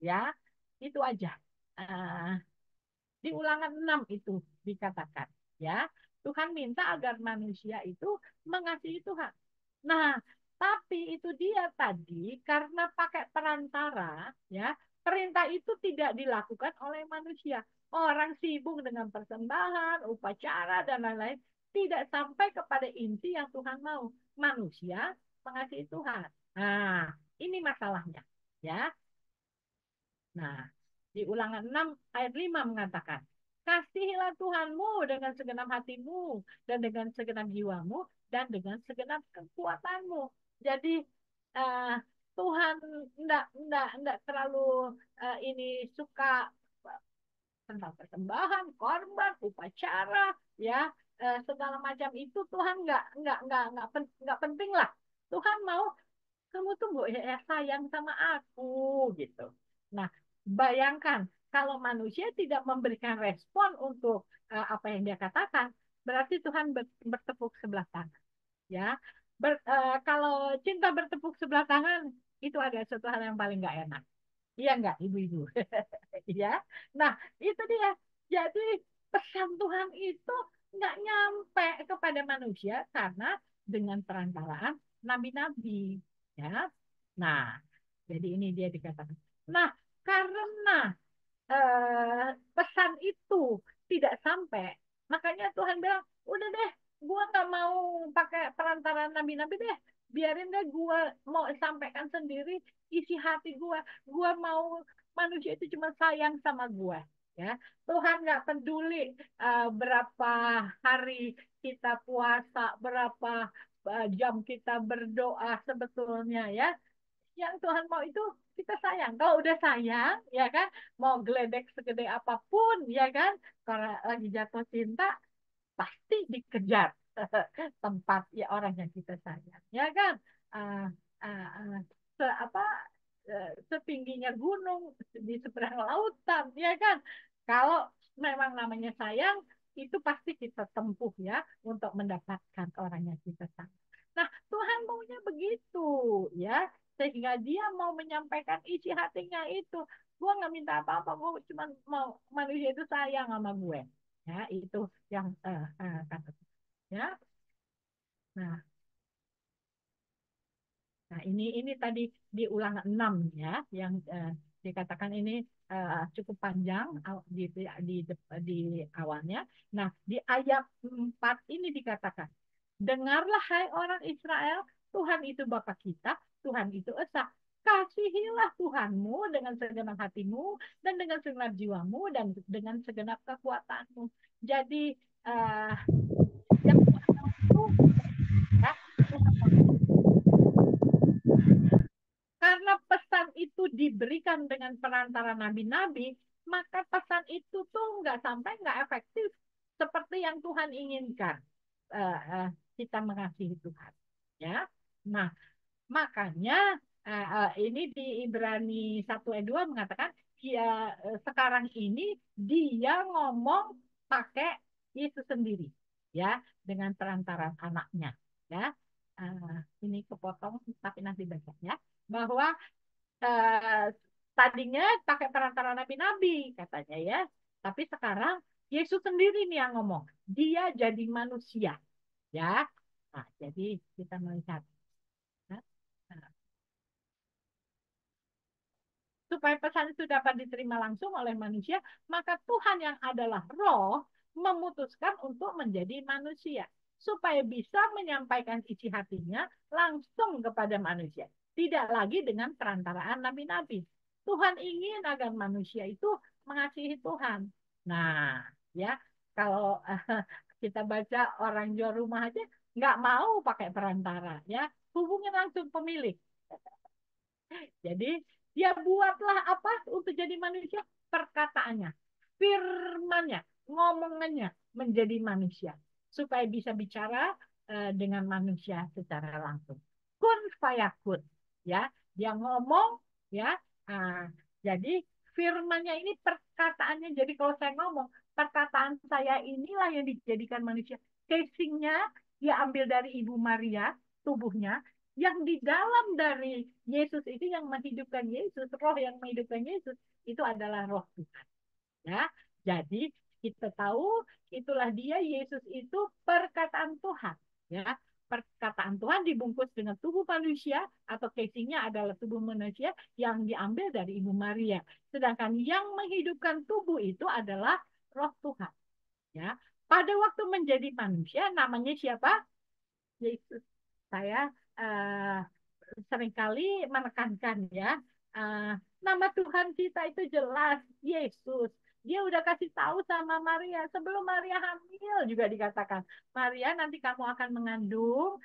ya, itu aja. Uh, di Ulangan 6 itu dikatakan, ya, Tuhan minta agar manusia itu mengasihi Tuhan. Nah, tapi itu dia tadi karena pakai perantara, ya, perintah itu tidak dilakukan oleh manusia. Orang sibuk dengan persembahan, upacara dan lain-lain, tidak sampai kepada inti yang Tuhan mau. Manusia mengasihi Tuhan. Nah, ini masalahnya, ya. Nah, di Ulangan 6 ayat 5 mengatakan, kasihilah Tuhanmu dengan segenap hatimu dan dengan segenap jiwamu dan dengan segenap kekuatanmu. Jadi uh, Tuhan enggak terlalu ini suka tentang persembahan, korban, upacara, ya, segala macam itu Tuhan enggak penting lah. Tuhan mau kamu tuh ya sayang sama aku gitu. Nah, bayangkan kalau manusia tidak memberikan respon untuk apa yang dia katakan, berarti Tuhan bertepuk sebelah tangan. Ya, kalau cinta bertepuk sebelah tangan itu ada satu hal yang paling nggak enak. Iya nggak, ibu-ibu? Ya. Nah, itu dia. Jadi pesan Tuhan itu nggak nyampe kepada manusia karena dengan perantaraan nabi-nabi. Ya. Nah, jadi ini dia dikatakan. Nah, karena pesan itu tidak sampai, makanya Tuhan bilang, udah deh, gua nggak mau pakai perantaraan nabi-nabi deh, biarin deh gua mau sampaikan sendiri isi hati gua mau manusia itu cuma sayang sama gua, ya. Tuhan nggak peduli berapa hari kita puasa, berapa jam kita berdoa sebetulnya, ya. Yang Tuhan mau itu kita sayang. Kalau udah sayang, ya kan, mau geledek segede apapun, ya kan, kalau lagi jatuh cinta, pasti dikejar tempat ya orang yang kita sayang, ya kan. Uh, uh, uh, apa setingginya gunung di seberang lautan, ya kan. Kalau memang namanya sayang, itu pasti kita tempuh ya untuk mendapatkan orang yang kita sayang. Nah, Tuhan maunya begitu, ya, sehingga dia mau menyampaikan isi hatinya itu. Gue nggak minta apa-apa, gue cuma mau manusia itu sayang sama gue. Ya, itu yang kata. Ya, nah, nah ini tadi di ulang 6 ya, yang dikatakan ini cukup panjang di awalnya. Nah, di ayat 4 ini dikatakan, dengarlah hai orang Israel, Tuhan itu Bapa kita, Tuhan itu Esa. Kasihilah Tuhanmu dengan segenap hatimu dan dengan segenap jiwamu dan dengan segenap kekuatanmu. Jadi uh, yang Tuhan itu ya, Tuhan karena pesan itu diberikan dengan perantara nabi-nabi, maka pesan itu tuh nggak efektif seperti yang Tuhan inginkan. Uh, uh, kita mengasihi Tuhan. Ya, nah makanya ini di Ibrani 1 ayat 2 mengatakan dia sekarang ini dia ngomong pakai Yesus sendiri, ya, dengan perantara anaknya, ya. Ini kepotong tapi nanti baca ya, bahwa eh, tadinya pakai perantara nabi-nabi katanya ya, tapi sekarang Yesus sendiri nih yang ngomong, dia jadi manusia, ya. Nah, jadi kita melihat. Ya. Nah, supaya pesan itu dapat diterima langsung oleh manusia, maka Tuhan yang adalah roh memutuskan untuk menjadi manusia supaya bisa menyampaikan isi hatinya langsung kepada manusia, tidak lagi dengan perantaraan nabi-nabi. Tuhan ingin agar manusia itu mengasihi Tuhan. Nah, ya, kalau kita baca orang jual rumah aja nggak mau pakai perantara, ya, hubungi langsung pemilik. Jadi dia buatlah apa untuk jadi manusia? Perkataannya, firmannya, ngomongannya menjadi manusia supaya bisa bicara dengan manusia secara langsung. Kun fayakun, ya, dia ngomong, ya. Uh, jadi firmannya ini perkataannya. Jadi kalau saya ngomong, perkataan saya inilah yang dijadikan manusia. Casingnya dia ambil dari Ibu Maria, tubuhnya, yang di dalam dari Yesus itu yang menghidupkan Yesus, roh yang menghidupkan Yesus itu adalah roh Tuhan. Ya, jadi kita tahu itulah dia, Yesus itu perkataan Tuhan. Ya, perkataan Tuhan dibungkus dengan tubuh manusia atau casingnya adalah tubuh manusia yang diambil dari Ibu Maria. Sedangkan yang menghidupkan tubuh itu adalah roh Tuhan. Ya, pada waktu menjadi manusia namanya siapa? Yesus. Saya seringkali menekankan ya, nama Tuhan kita itu jelas Yesus. Dia udah kasih tahu sama Maria sebelum Maria hamil juga dikatakan, Maria nanti kamu akan mengandung,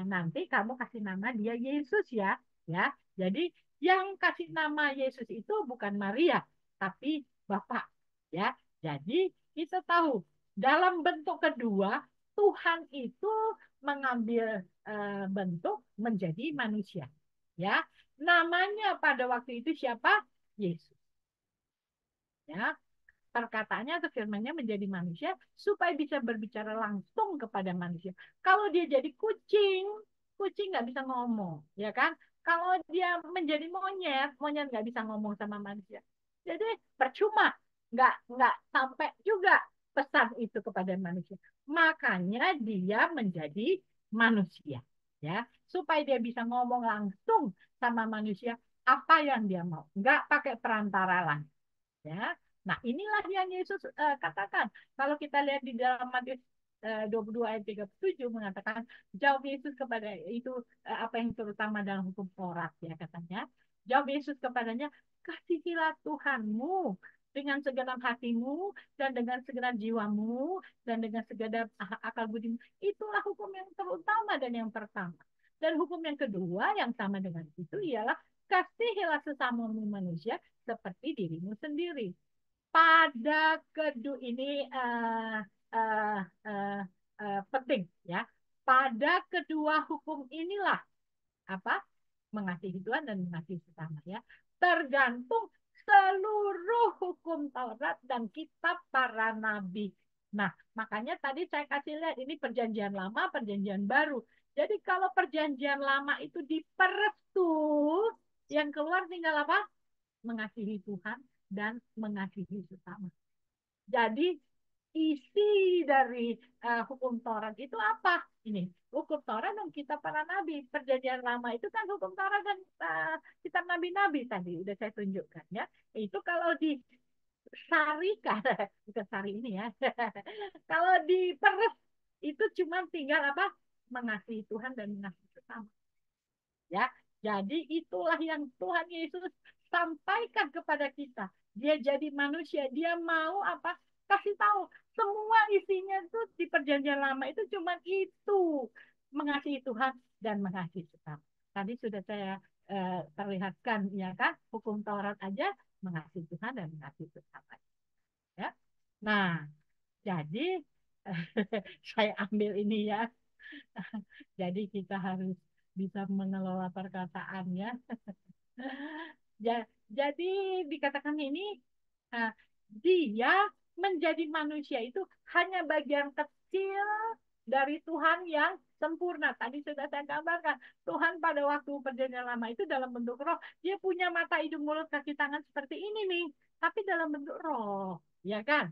nanti kamu kasih nama dia Yesus ya, ya. Jadi yang kasih nama Yesus itu bukan Maria, tapi Bapak, ya. Jadi kita tahu dalam bentuk kedua Tuhan itu mengambil bentuk menjadi manusia. Ya, namanya pada waktu itu siapa? Yesus. Ya, perkataannya atau firmannya menjadi manusia supaya bisa berbicara langsung kepada manusia. Kalau dia jadi kucing, kucing nggak bisa ngomong, ya kan? Kalau dia menjadi monyet, monyet nggak bisa ngomong sama manusia. Jadi percuma, nggak sampai juga pesan itu kepada manusia. Makanya dia menjadi manusia, ya, supaya dia bisa ngomong langsung sama manusia apa yang dia mau, nggak pakai perantara lain, ya. Nah, inilah yang Yesus katakan. Kalau kita lihat di dalam Matius 22 ayat 37 mengatakan, jawab Yesus kepada itu apa yang terutama dalam hukum Taurat ya katanya. Jawab Yesus kepadanya, kasihilah Tuhanmu dengan segenap hatimu dan dengan segenap jiwamu dan dengan segenap akal budimu. Itulah hukum yang terutama dan yang pertama. Dan hukum yang kedua yang sama dengan itu ialah kasihilah sesamamu manusia seperti dirimu sendiri. Pada kedua ini uh, uh, penting ya. Pada kedua hukum inilah apa? Mengasihi Tuhan dan mengasihi sesama ya. Tergantung seluruh hukum Taurat dan kitab para nabi. Nah, makanya tadi saya kasih lihat ini perjanjian lama, perjanjian baru. Jadi kalau perjanjian lama itu diperestu, yang keluar tinggal apa? mengasihi Tuhan dan mengasihi sesama. Jadi isi dari hukum Taurat itu apa? Ini hukum Taurat dan kitab para nabi. Perjanjian lama itu kan hukum Taurat dan kitab nabi-nabi tadi udah saya tunjukkan ya. Itu kalau disarikan, bukan sari ini ya. Kalau diperes itu cuma tinggal apa? Mengasihi Tuhan dan mengasihi sesama. Ya, jadi itulah yang Tuhan Yesus sampaikan kepada kita. Dia jadi manusia, dia mau apa? Kasih tahu semua isinya itu di perjanjian lama itu cuma itu, mengasihi Tuhan dan mengasihi sesama. Tadi sudah saya perlihatkan ya kan, hukum Taurat aja mengasihi Tuhan dan mengasihi sesama. Ya. Nah, jadi saya ambil ini ya. Jadi kita harus bisa mengelola perkataannya. Jadi dikatakan ini dia menjadi manusia itu hanya bagian kecil dari Tuhan yang sempurna. Tadi sudah saya gambarkan. Tuhan pada waktu perjanjian lama itu dalam bentuk roh. Dia punya mata, hidung, mulut, kaki, tangan seperti ini nih. Tapi dalam bentuk roh. Ya kan?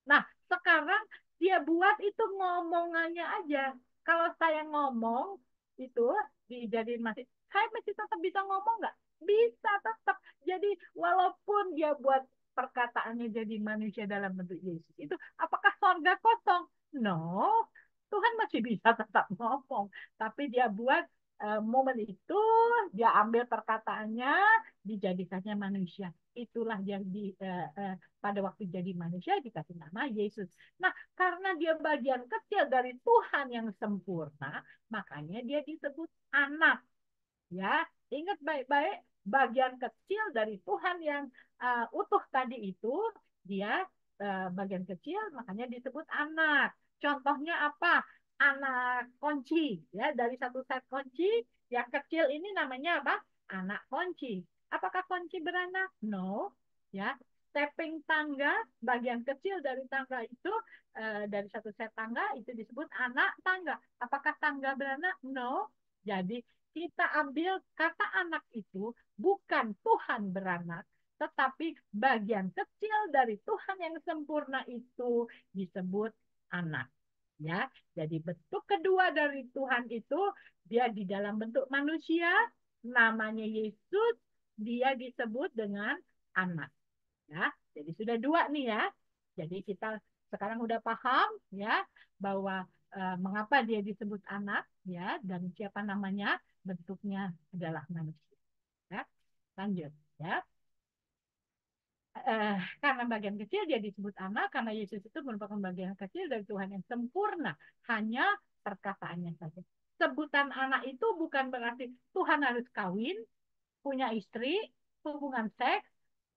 Nah, sekarang dia buat itu ngomongannya aja. Kalau saya ngomong itu dijadiin masih, saya masih tetap bisa ngomong nggak? Bisa tetap. Jadi walaupun dia buat perkataannya jadi manusia dalam bentuk Yesus itu, apakah sorga kosong? No, Tuhan masih bisa tetap ngomong. Tapi dia buat momen itu, dia ambil perkataannya, dijadikannya manusia. Itulah yang pada waktu jadi manusia dikasih nama Yesus. Nah, karena dia bagian kecil dari Tuhan yang sempurna, makanya dia disebut anak. Ya, ingat baik-baik, bagian kecil dari Tuhan yang utuh tadi itu, dia bagian kecil, makanya disebut anak. Contohnya apa? Anak kunci, ya, dari satu set kunci, yang kecil ini namanya apa? Anak kunci. Apakah kunci beranak? No, ya. Stepping tangga, bagian kecil dari tangga itu, dari satu set tangga, itu disebut anak tangga. Apakah tangga beranak? No. Jadi kita ambil kata anak itu bukan Tuhan beranak, tetapi bagian kecil dari Tuhan yang sempurna itu disebut anak. Ya, jadi bentuk kedua dari Tuhan itu dia di dalam bentuk manusia, namanya Yesus, dia disebut dengan anak. Ya, jadi sudah dua nih ya. Jadi kita sekarang udah paham ya bahwa mengapa dia disebut anak ya dan siapa namanya, bentuknya adalah manusia. Ya, lanjut ya. Karena bagian kecil dia disebut anak karena Yesus itu merupakan bagian kecil dari Tuhan yang sempurna, hanya perkataannya saja. Sebutan anak itu bukan berarti Tuhan harus kawin, punya istri, hubungan seks,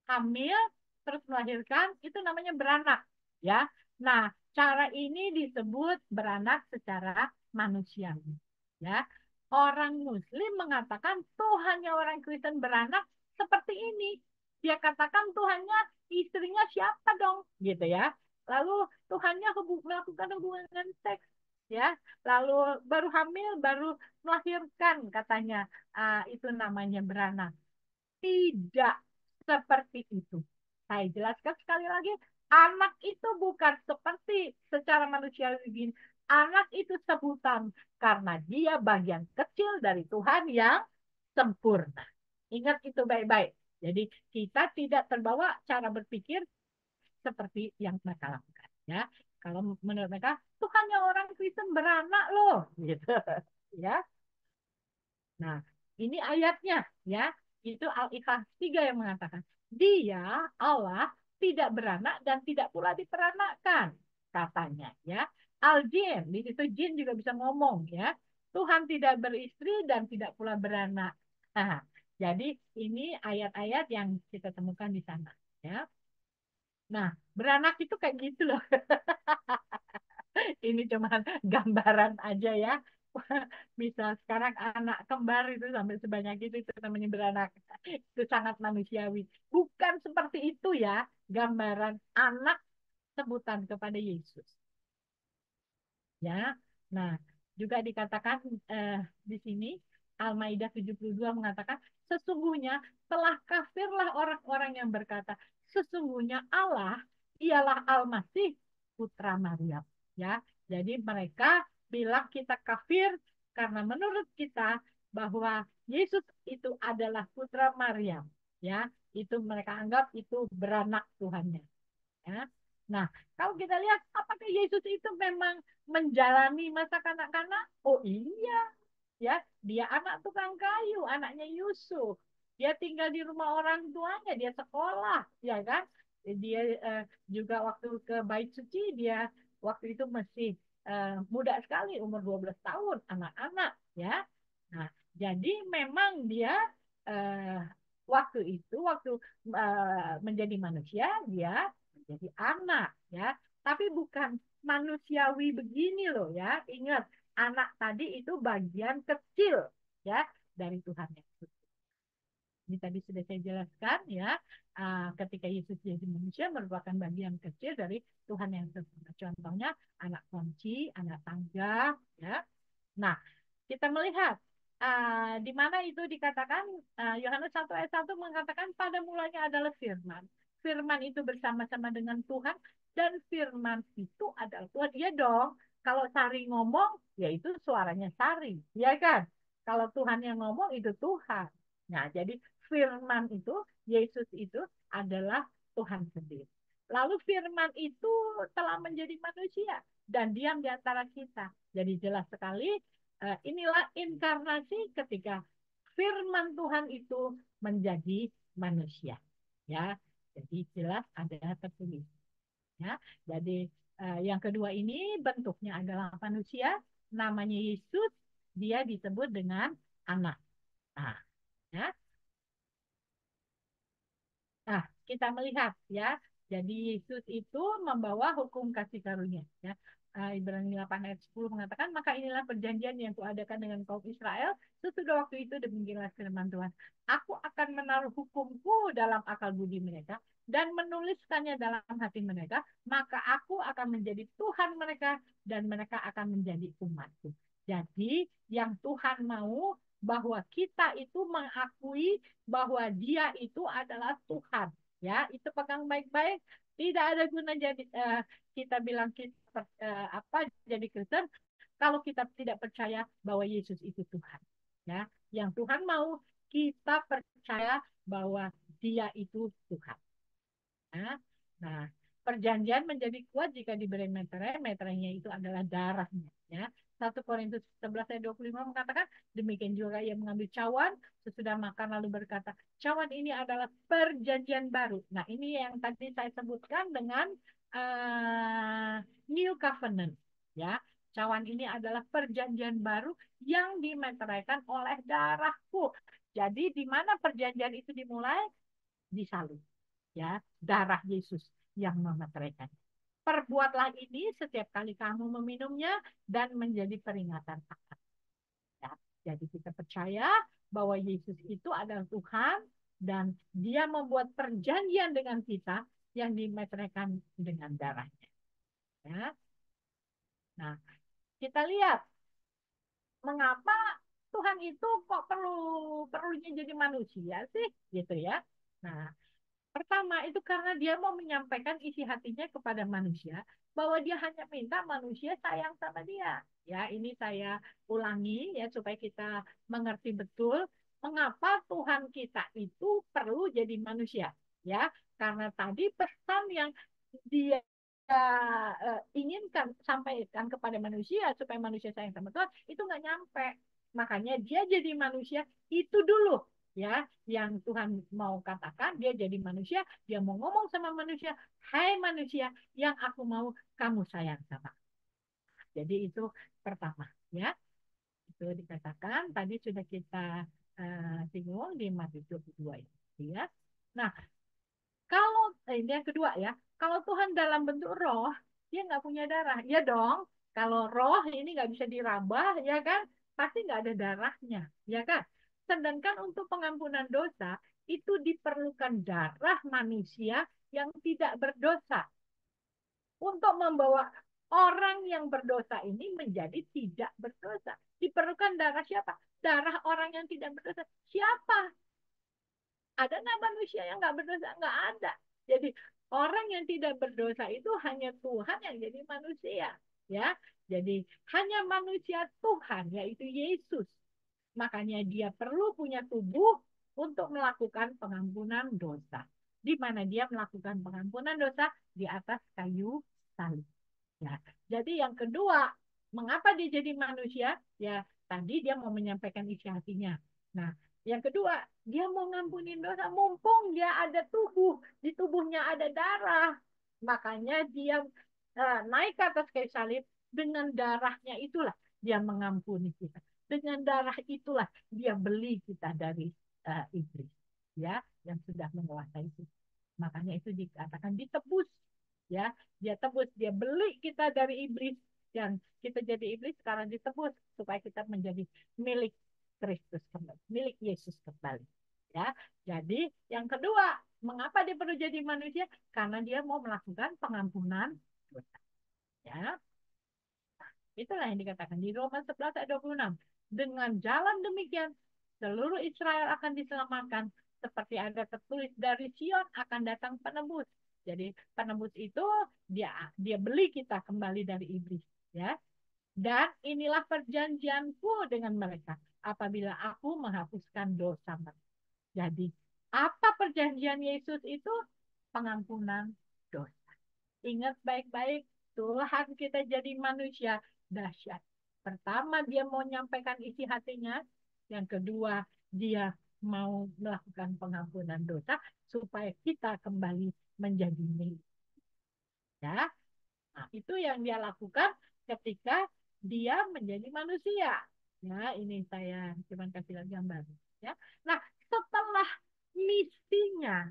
hamil, terus melahirkan, itu namanya beranak. Ya, nah cara ini disebut beranak secara manusiawi. Ya, orang Muslim mengatakan Tuhannya orang Kristen beranak seperti ini. Dia katakan Tuhannya istrinya siapa dong, gitu ya. Lalu Tuhannya melakukan hubungan seks, ya. Lalu baru hamil, baru melahirkan, katanya itu namanya beranak. Tidak seperti itu. Saya jelaskan sekali lagi, anak itu bukan seperti secara manusia begini. Anak itu sebutan karena dia bagian kecil dari Tuhan yang sempurna. Ingat itu baik-baik. Jadi kita tidak terbawa cara berpikir seperti yang mereka lakukan. Ya, kalau menurut mereka Tuhan yang orang Kristen beranak loh, gitu. Ya, nah, ini ayatnya ya. Itu Al-Ikhlas 3 yang mengatakan, Dia Allah tidak beranak dan tidak pula diperanakkan, katanya ya. Al-Jin, di situ jin juga bisa ngomong ya. Tuhan tidak beristri dan tidak pula beranak. Nah, jadi ini ayat-ayat yang kita temukan di sana ya. Nah, beranak itu kayak gitu loh. Ini cuma gambaran aja ya. Misal sekarang anak kembar itu sampai sebanyak itu namanya beranak. Itu sangat manusiawi. Bukan seperti itu ya, gambaran anak sebutan kepada Yesus. Ya. Nah, juga dikatakan di sini Al-Maidah 72 mengatakan, sesungguhnya telah kafirlah orang-orang yang berkata, sesungguhnya Allah ialah Al-Masih putra Maryam. Ya, jadi mereka bilang kita kafir karena menurut kita bahwa Yesus itu adalah putra Maryam. Ya, itu mereka anggap itu beranak Tuhannya. Ya. Nah, kalau kita lihat apakah Yesus itu memang menjalani masa kanak-kanak? Oh iya, ya, dia anak tukang kayu, anaknya Yusuf. Dia tinggal di rumah orang tuanya, dia sekolah, ya kan? Dia juga waktu ke Bait Suci, dia waktu itu masih muda sekali, umur 12 tahun, anak-anak, ya. Nah, jadi memang dia uh, waktu menjadi manusia, dia menjadi anak, ya. Tapi bukan manusiawi begini loh, ya. Ingat, anak tadi itu bagian kecil ya dari Tuhan Yesus. Ini tadi sudah saya jelaskan ya, ketika Yesus jadi manusia merupakan bagian kecil dari Tuhan yang sempurna. Contohnya anak kunci, anak tangga ya. Nah, kita melihat di mana itu dikatakan Yohanes 1 ayat 1 mengatakan pada mulanya adalah firman. Firman itu bersama-sama dengan Tuhan dan firman itu adalah Tuhan. Iya dong. Kalau Sari ngomong, ya itu suaranya Sari, ya kan? Kalau Tuhan yang ngomong itu Tuhan. Nah, jadi firman itu, Yesus itu adalah Tuhan sendiri. Lalu firman itu telah menjadi manusia dan diam di antara kita. Jadi jelas sekali inilah inkarnasi ketika firman Tuhan itu menjadi manusia. Ya, jadi jelas ada tertulis. Ya, jadi yang kedua ini bentuknya adalah manusia, namanya Yesus, dia disebut dengan anak. Nah, ya. Nah, kita melihat ya. Jadi Yesus itu membawa hukum kasih karunia ya. Ibrani 8 ayat 10 mengatakan, maka inilah perjanjian yang kuadakan dengan kaum Israel sesudah waktu itu demikianlah firman Tuhan. Aku akan menaruh hukumku dalam akal budi mereka dan menuliskannya dalam hati mereka, maka aku akan menjadi Tuhan mereka dan mereka akan menjadi umatku. Jadi yang Tuhan mau bahwa kita itu mengakui bahwa dia itu adalah Tuhan. Ya, itu pegang baik-baik. Tidak ada guna jadi kita bilang kita jadi Kristen kalau kita tidak percaya bahwa Yesus itu Tuhan. Ya, yang Tuhan mau kita percaya bahwa Dia itu Tuhan. Ya. Nah, perjanjian menjadi kuat jika diberi meterai, meterainya itu adalah darahnya. Ya. 1 Korintus 11 ayat 25 mengatakan, demikian juga ia mengambil cawan, sesudah makan lalu berkata, cawan ini adalah perjanjian baru. Nah, ini yang tadi saya sebutkan dengan New Covenant. Ya, cawan ini adalah perjanjian baru yang dimeteraikan oleh darahku. Jadi, di mana perjanjian itu dimulai? Di salib. Ya, darah Yesus yang memeteraikan. Perbuatlah ini setiap kali kamu meminumnya dan menjadi peringatan akan. Ya, jadi kita percaya bahwa Yesus itu adalah Tuhan dan dia membuat perjanjian dengan kita yang dimeteraikan dengan darahnya. Ya. Nah, kita lihat mengapa Tuhan itu kok perlunya jadi manusia sih gitu ya. Nah, pertama itu karena dia mau menyampaikan isi hatinya kepada manusia bahwa dia hanya minta manusia sayang sama dia. Ya, ini saya ulangi ya supaya kita mengerti betul mengapa Tuhan kita itu perlu jadi manusia. Ya, karena tadi pesan yang dia inginkan sampaikan kepada manusia supaya manusia sayang sama Tuhan itu nggak nyampe. Makanya dia jadi manusia itu dulu ya yang Tuhan mau katakan dia jadi manusia dia mau ngomong sama manusia hai manusia yang aku mau kamu sayang sama jadi itu pertama ya itu dikatakan tadi sudah kita singgung di Matius 22 ini ya nah kalau ini yang kedua ya kalau Tuhan dalam bentuk roh dia nggak punya darah ya dong kalau roh ini nggak bisa diraba ya kan pasti nggak ada darahnya ya kan sedangkan untuk pengampunan dosa itu diperlukan darah manusia yang tidak berdosa untuk membawa orang yang berdosa ini menjadi tidak berdosa. Diperlukan darah siapa? darah orang yang tidak berdosa. Siapa? Ada nggak manusia yang nggak berdosa? Nggak ada. Jadi orang yang tidak berdosa itu hanya Tuhan yang jadi manusia, ya. Jadi hanya manusia Tuhan, yaitu Yesus. Makanya dia perlu punya tubuh untuk melakukan pengampunan dosa. Di mana dia melakukan pengampunan dosa di atas kayu salib. Ya. Jadi yang kedua, mengapa dia jadi manusia? Ya, tadi dia mau menyampaikan isi hatinya. Nah, yang kedua, dia mau ngampunin dosa. Mumpung dia ada tubuh, di tubuhnya ada darah. Makanya dia naik ke atas kayu salib, dengan darahnya itulah dia mengampuni kita. Dengan darah itulah dia beli kita dari iblis, ya, yang sudah menguasai itu. Makanya itu dikatakan ditebus, ya, dia tebus, dia beli kita dari iblis, dan kita jadi iblis sekarang ditebus supaya kita menjadi milik Kristus kembali, milik Yesus kembali, ya. Jadi yang kedua, mengapa dia perlu jadi manusia? Karena dia mau melakukan pengampunan dosa, ya. Itulah yang dikatakan di Roma 11 ayat 26. Dengan jalan demikian, seluruh Israel akan diselamatkan. Seperti ada tertulis, dari Sion akan datang penebus. Jadi penebus itu dia beli kita kembali dari iblis, ya. Dan inilah perjanjianku dengan mereka apabila aku menghapuskan dosa mereka. Jadi apa perjanjian Yesus itu? Pengampunan dosa. Ingat baik-baik, Tuhan kita jadi manusia dahsyat. Pertama, dia mau menyampaikan isi hatinya. Yang kedua, dia mau melakukan pengampunan dosa supaya kita kembali menjadi milik. Ya, nah, itu yang dia lakukan ketika dia menjadi manusia. Ya, ini saya cuma kasih lihat gambar. Ya, nah, setelah misinya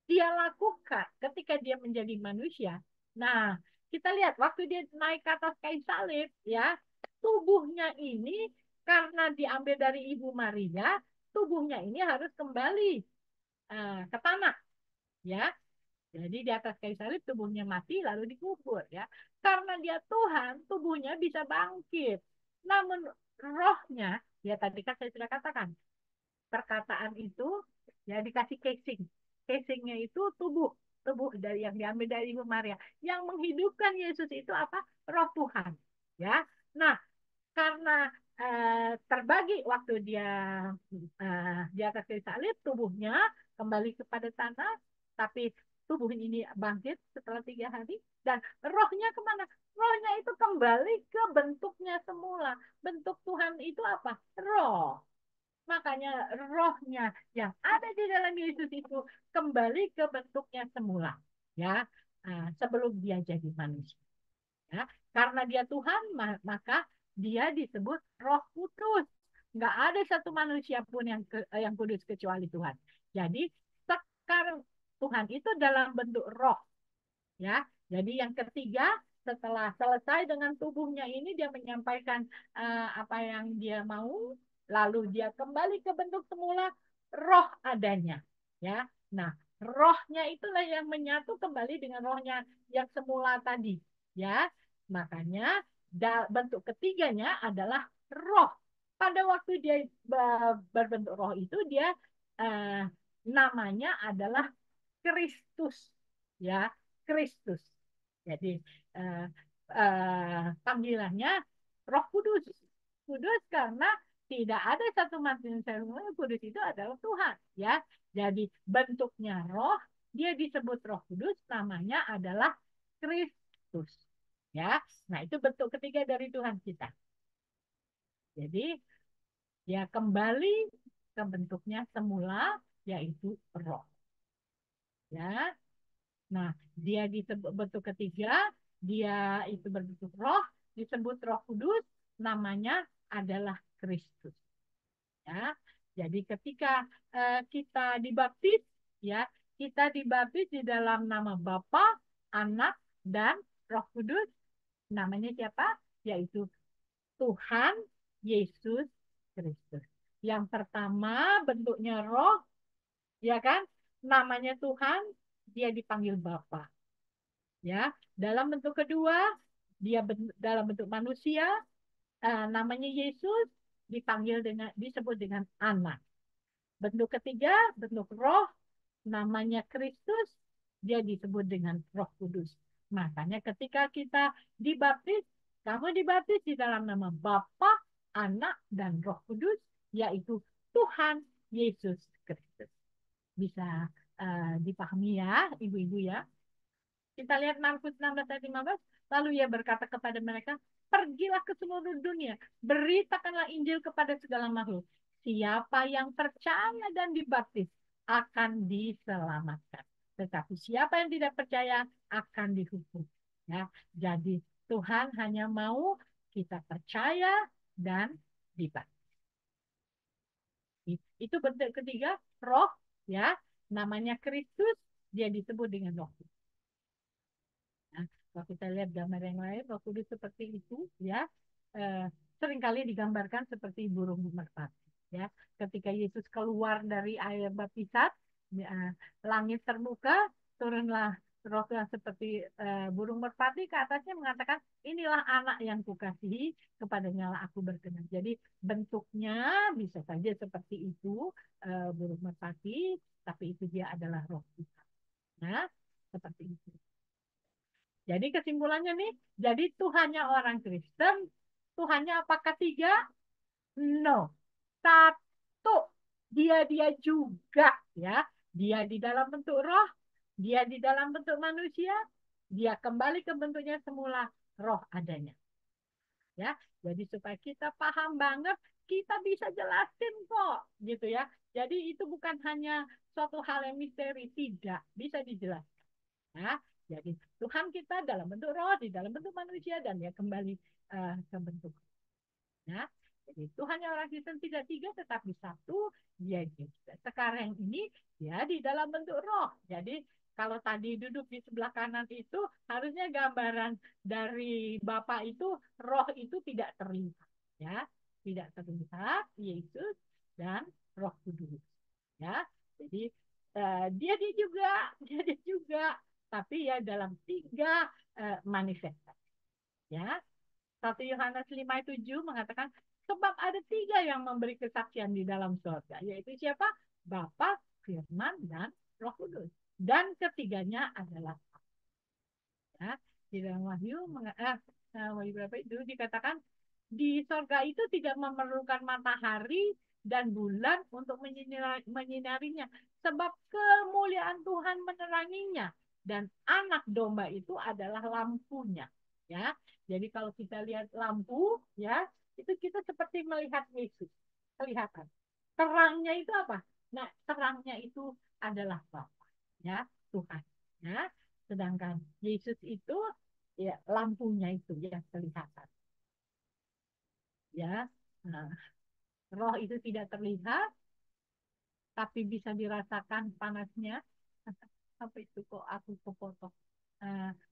dia lakukan ketika dia menjadi manusia. Nah, kita lihat waktu dia naik ke atas kayu salib, ya, tubuhnya ini karena diambil dari Ibu Maria, tubuhnya ini harus kembali ke tanah, ya. Jadi di atas kayu salib tubuhnya mati lalu dikubur, ya. Karena dia Tuhan, tubuhnya bisa bangkit. Namun rohnya, ya tadi kan saya sudah katakan, perkataan itu ya dikasih casing. Casingnya itu tubuh dari yang diambil dari Ibu Maria. Yang menghidupkan Yesus itu apa? Roh Tuhan. Ya. Nah, karena terbagi waktu dia di atas kayu salib, tubuhnya kembali kepada tanah, tapi tubuh ini bangkit setelah 3 hari, dan rohnya kemana? Rohnya itu kembali ke bentuknya semula. Bentuk Tuhan itu apa? Roh. Makanya rohnya yang ada di dalam Yesus itu kembali ke bentuknya semula, ya, sebelum dia jadi manusia, ya. Karena dia Tuhan, maka dia disebut Roh Kudus. Nggak ada satu manusia pun yang kudus kecuali Tuhan. Jadi sekarang Tuhan itu dalam bentuk roh, ya. Jadi yang ketiga, setelah selesai dengan tubuhnya ini, dia menyampaikan apa yang dia mau, lalu dia kembali ke bentuk semula, roh adanya, ya. Nah, rohnya itulah yang menyatu kembali dengan rohnya yang semula tadi, ya. Makanya bentuk ketiganya adalah roh. Pada waktu dia berbentuk roh itu, dia uh, namanya adalah Kristus, ya, Kristus. Jadi uh, panggilannya Roh Kudus. Kudus karena tidak ada satu manusia yang kudus itu adalah Tuhan, ya. Jadi bentuknya roh, dia disebut Roh Kudus, namanya adalah Kristus, ya. Nah, itu bentuk ketiga dari Tuhan kita. Jadi dia kembali ke bentuknya semula, yaitu roh, ya. Nah, dia disebut bentuk ketiga, dia itu berbentuk roh, disebut Roh Kudus, namanya adalah Kristus. Ya, jadi ketika kita dibaptis, ya, kita dibaptis di dalam nama Bapa, Anak, dan Roh Kudus. Namanya siapa? Yaitu Tuhan Yesus Kristus. Yang pertama bentuknya roh, ya kan? Namanya Tuhan, dia dipanggil Bapa. Ya, dalam bentuk kedua, dia dalam bentuk manusia, namanya Yesus, disebut dengan anak. Bentuk ketiga, bentuk roh, namanya Kristus, dia disebut dengan Roh Kudus. Makanya ketika kita dibaptis, kamu dibaptis di dalam nama Bapa, Anak, dan Roh Kudus, yaitu Tuhan Yesus Kristus. Bisa dipahami ya, ibu-ibu ya. Kita lihat Markus 16 ayat 15. Lalu ia berkata kepada mereka, pergilah ke seluruh dunia, beritakanlah Injil kepada segala makhluk. Siapa yang percaya dan dibaptis akan diselamatkan. Tetapi siapa yang tidak percaya akan dihukum. Ya, jadi Tuhan hanya mau kita percaya dan dibaptis. Itu bentuk ketiga, roh, ya, namanya Kristus, dia disebut dengan roh. Nah, kalau kita lihat gambar yang lain, Roh Kudus seperti itu, ya, seringkali digambarkan seperti burung merpati. Ya, ketika Yesus keluar dari air baptisan, ya, langit terbuka, turunlah roh yang seperti burung merpati ke atasnya mengatakan, inilah anak yang kukasihi, kepadanya lah aku berkenan. Jadi bentuknya bisa saja seperti itu, burung merpati, tapi itu dia adalah roh Tuhan. Nah, seperti itu. Jadi kesimpulannya nih, jadi Tuhannya orang Kristen, Tuhannya apakah tiga? No. Satu, dia juga ya. Dia di dalam bentuk roh, dia di dalam bentuk manusia, dia kembali ke bentuknya semula, roh adanya. Ya, jadi supaya kita paham banget, kita bisa jelasin kok, gitu ya. Jadi itu bukan hanya suatu hal yang misteri, tidak bisa dijelaskan. Ya, jadi Tuhan kita dalam bentuk roh, di dalam bentuk manusia, dan dia kembali ke bentuk. Ya, jadi Tuhannya orang Kristen tidak tiga, tetapi satu, dia juga. Sekarang ini dia di dalam bentuk roh. Jadi kalau tadi duduk di sebelah kanan itu, harusnya gambaran dari Bapa itu, roh itu tidak terlihat. Ya, tidak terlihat, Yesus dan Roh Kudus. Ya, jadi dia juga, dia juga, tapi ya dalam tiga manifestasi. Ya, 1 Yohanes 5:7 mengatakan, sebab ada tiga yang memberi kesaksian di dalam surga, yaitu siapa? Bapa, Firman, dan Roh Kudus. Dan ketiganya adalah ya, di dalam Wahyu berapa itu dikatakan di surga itu tidak memerlukan matahari dan bulan untuk menyinarinya, sebab kemuliaan Tuhan meneranginya, dan anak domba itu adalah lampunya. Ya, jadi kalau kita lihat lampu, ya, itu kita seperti melihat Yesus, kelihatan. Terangnya itu apa? Nah, terangnya itu adalah Bapa, ya, Tuhan. Ya, sedangkan Yesus itu ya lampunya itu yang kelihatan. Ya, nah, roh itu tidak terlihat, tapi bisa dirasakan panasnya. Apa itu kok aku kepotong?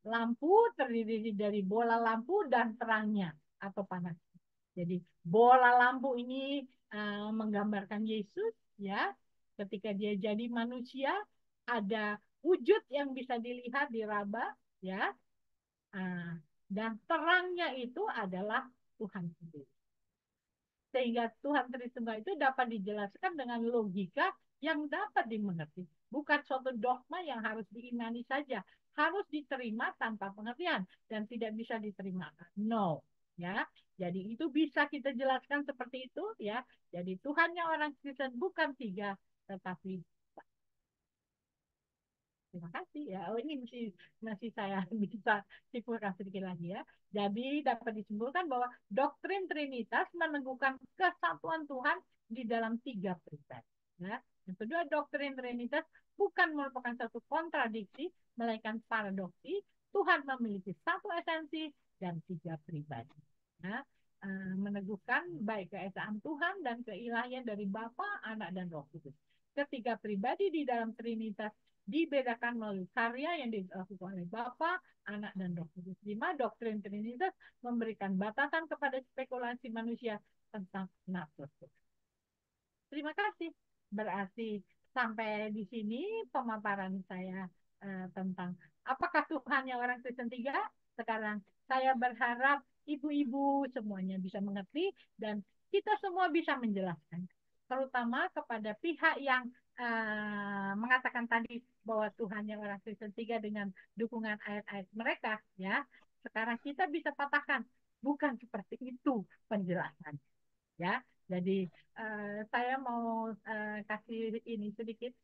Lampu terdiri dari bola lampu dan terangnya atau panas. Jadi bola lampu ini menggambarkan Yesus, ya. Ketika dia jadi manusia, ada wujud yang bisa dilihat, diraba, ya. Dan terangnya itu adalah Tuhan sendiri. Sehingga Tuhan Tritunggal itu dapat dijelaskan dengan logika yang dapat dimengerti. Bukan suatu dogma yang harus diimani saja. Harus diterima tanpa pengertian. Dan tidak bisa diterima. No. Ya, jadi itu bisa kita jelaskan seperti itu. Ya, jadi Tuhannya orang Kristen bukan tiga, tetapi terima kasih ya. Oh ini masih saya bisa simpulkan sedikit lagi ya. Jadi dapat disimpulkan bahwa doktrin Trinitas meneguhkan kesatuan Tuhan di dalam tiga pribadi. Ya. Yang kedua, doktrin Trinitas bukan merupakan satu kontradiksi, melainkan paradoksi. Tuhan memiliki satu esensi dan tiga pribadi. Ya. Meneguhkan baik keesaan Tuhan dan keilahian dari Bapa, Anak, dan Roh Kudus. Ketiga pribadi di dalam Trinitas dibedakan melalui karya yang dilakukan oleh Bapa, Anak, dan Roh Kudus. 5. Doktrin Trinitas memberikan batasan kepada spekulasi manusia tentang nafsu. Terima kasih. Berarti sampai di sini pemaparan saya tentang apakah Tuhannya orang Kristen tiga. Sekarang saya berharap ibu-ibu semuanya bisa mengerti dan kita semua bisa menjelaskan, terutama kepada pihak yang mengatakan tadi bahwa Tuhannya orang Kristen tiga dengan dukungan ayat-ayat mereka, ya. Sekarang kita bisa patahkan, bukan seperti itu penjelasan, ya. Jadi saya mau kasih ini sedikit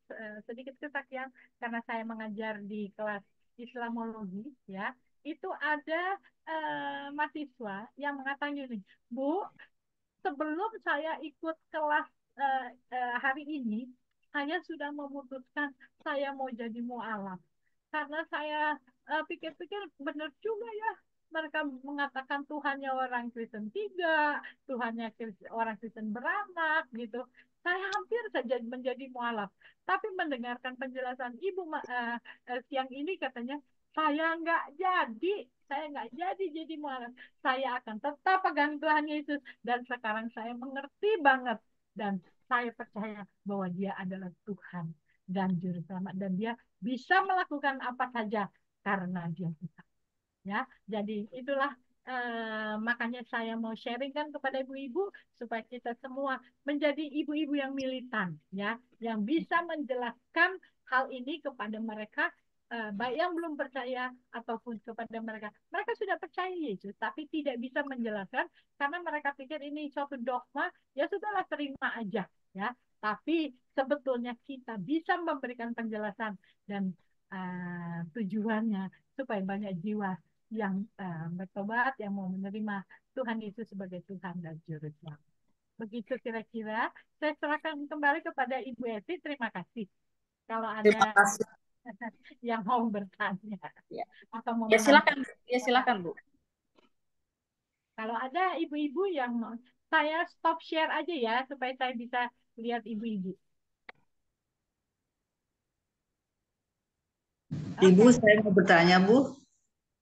kesaksian karena saya mengajar di kelas Islamologi, ya. Itu ada mahasiswa yang mengatakan gini, Bu, sebelum saya ikut kelas hari ini, saya sudah memutuskan saya mau jadi mualaf. Karena saya pikir-pikir benar juga ya. Mereka mengatakan Tuhannya orang Kristen tiga, Tuhannya orang Kristen beranak gitu. Saya hampir saja menjadi mualaf. Tapi mendengarkan penjelasan Ibu siang ini katanya, saya nggak jadi mualaf. Saya akan tetap pegang Tuhan Yesus. Dan sekarang saya mengerti banget. Dan saya percaya bahwa dia adalah Tuhan dan Juru Selamat. Dan dia bisa melakukan apa saja karena dia bisa. Ya, jadi itulah makanya saya mau sharingkan kepada ibu-ibu supaya kita semua menjadi ibu-ibu yang militan, ya, yang bisa menjelaskan hal ini kepada mereka, baik yang belum percaya ataupun kepada mereka. Mereka sudah percaya Yesus, tapi tidak bisa menjelaskan karena mereka pikir ini suatu dogma, ya sudahlah terima aja, ya. Tapi sebetulnya kita bisa memberikan penjelasan dan tujuannya supaya banyak jiwa yang bertobat, yang mau menerima Tuhan Yesus sebagai Tuhan dan Juru Selamat. Begitu kira-kira. Saya serahkan kembali kepada Ibu Eti. Terima kasih. Kalau Terima ada kasih. yang mau bertanya Ya, atau mau ya menambah. silakan. Ya silakan, Bu. Kalau ada ibu-ibu yang mau, saya stop share aja ya supaya saya bisa lihat ibu-ibu. Ibu, Oke, saya mau bertanya, Bu.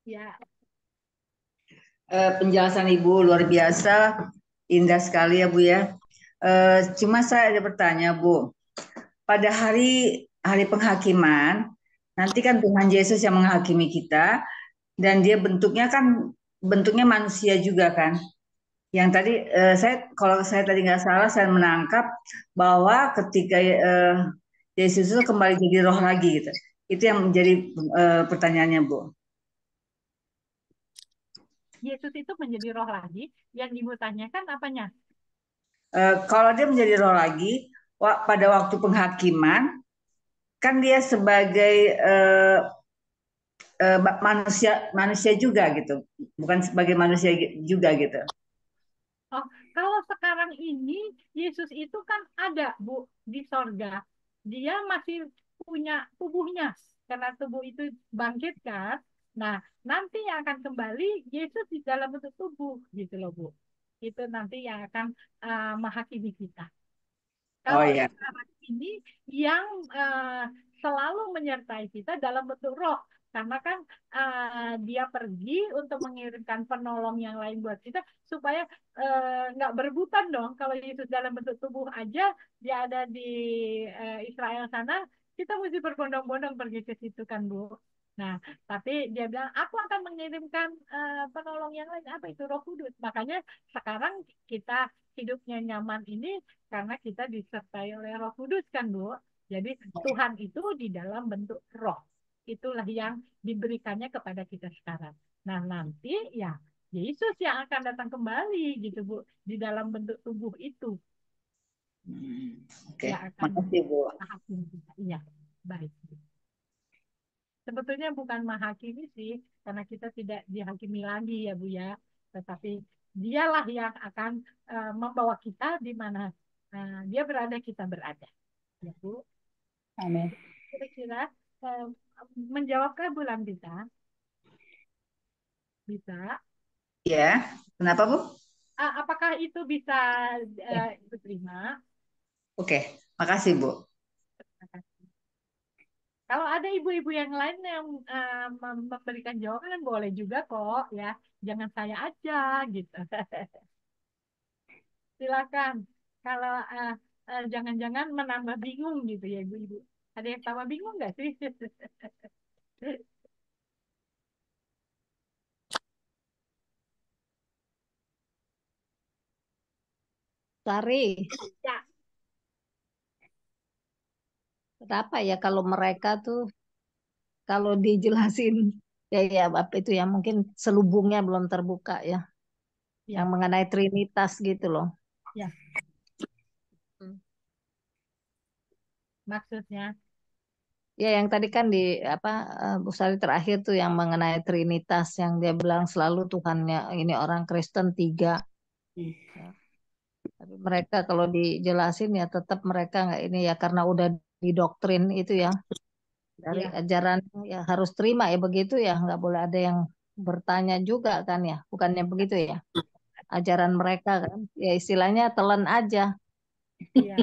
ya. Penjelasan Ibu luar biasa, indah sekali ya, Bu ya. Cuma saya ada bertanya, Bu. Pada hari hari penghakiman, nanti kan Tuhan Yesus yang menghakimi kita, dan dia bentuknya manusia juga kan. Yang tadi kalau saya tadi nggak salah, saya menangkap bahwa ketika Yesus itu kembali jadi roh lagi gitu. Itu yang menjadi pertanyaannya, Bu. Yesus itu menjadi roh lagi. Yang ibu tanyakan apanya? Kalau dia menjadi roh lagi, pada waktu penghakiman, kan dia sebagai manusia manusia juga gitu, bukan sebagai manusia juga gitu. Oh, kalau sekarang ini Yesus itu kan ada, Bu, di sorga. Dia masih punya tubuhnya karena tubuh itu bangkit kan. Nah, nanti yang akan kembali Yesus di dalam bentuk tubuh gitu loh, Bu. Itu nanti yang akan menghakimi kita. Oh Kalau ya, sekarang ini yang selalu menyertai kita dalam bentuk roh, karena kan dia pergi untuk mengirimkan penolong yang lain buat kita supaya nggak berebutan dong. Kalau Yesus dalam bentuk tubuh aja dia ada di Israel sana, kita mesti berbondong-bondong pergi ke situ kan, Bu. Nah, tapi dia bilang, aku akan mengirimkan penolong yang lain. Apa itu Roh Kudus? Makanya sekarang kita hidupnya nyaman ini karena kita disertai oleh Roh Kudus kan, Bu. Jadi Tuhan itu di dalam bentuk roh. Itulah yang diberikannya kepada kita sekarang. Nah, nanti ya Yesus yang akan datang kembali gitu, Bu, di dalam bentuk tubuh itu oke, yang akan makasih Bu. menghakimi kita. Iya, baik. Sebetulnya bukan menghakimi sih, karena kita tidak dihakimi lagi ya, Bu ya. Tetapi dialah yang akan membawa kita di mana dia berada, kita berada. Ya, Bu. Amin. Kira-kira uh, menjawabkan bulan kita bisa. Ya, kenapa Bu? Apakah itu bisa Eh, diterima? Oke, makasih Bu. Kalau ada ibu-ibu yang lain yang memberikan jawaban, boleh juga kok ya. Jangan saya aja gitu. Silakan. Kalau jangan-jangan menambah bingung gitu ya ibu-ibu. Ada yang tambah bingung nggak sih? Sari, Ya, kenapa ya kalau mereka tuh kalau dijelasin ya apa itu ya mungkin selubungnya belum terbuka ya, yang ya, mengenai Trinitas gitu loh. ya. Maksudnya, Ya yang tadi kan di apa Bu Sari terakhir tuh yang mengenai Trinitas yang dia bilang selalu Tuhannya ini orang Kristen tiga. Ya. Tapi mereka kalau dijelasin ya tetap mereka nggak ini ya karena udah didoktrin itu ya dari ya, ajaran ya harus terima ya begitu ya nggak boleh ada yang bertanya juga kan ya bukannya begitu ya ajaran mereka kan ya istilahnya telan aja. iya,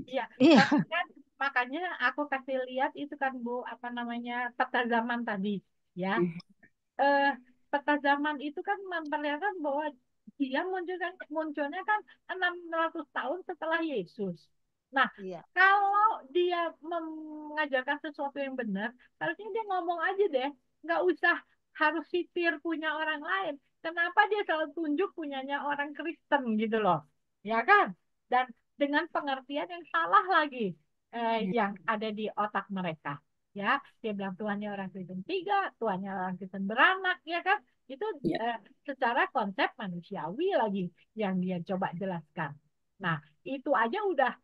iya. Iya. Tapi kan makanya aku kasih lihat itu kan Bu, apa namanya peta zaman tadi, ya. eh, Peta zaman itu kan memperlihatkan bahwa dia munculnya kan 600 tahun setelah Yesus. Nah, Iya. kalau dia mengajarkan sesuatu yang benar, harusnya dia ngomong aja deh, nggak usah harus sitir punya orang lain. Kenapa dia selalu tunjuk punyanya orang Kristen gitu loh, ya kan? Dan dengan pengertian yang salah lagi yang ada di otak mereka. Ya, dia bilang Tuhannya orang Kristen tiga, Tuhannya orang Kristen beranak, ya kan? Itu Ya. secara konsep manusiawi lagi yang dia coba jelaskan. Nah, itu aja udah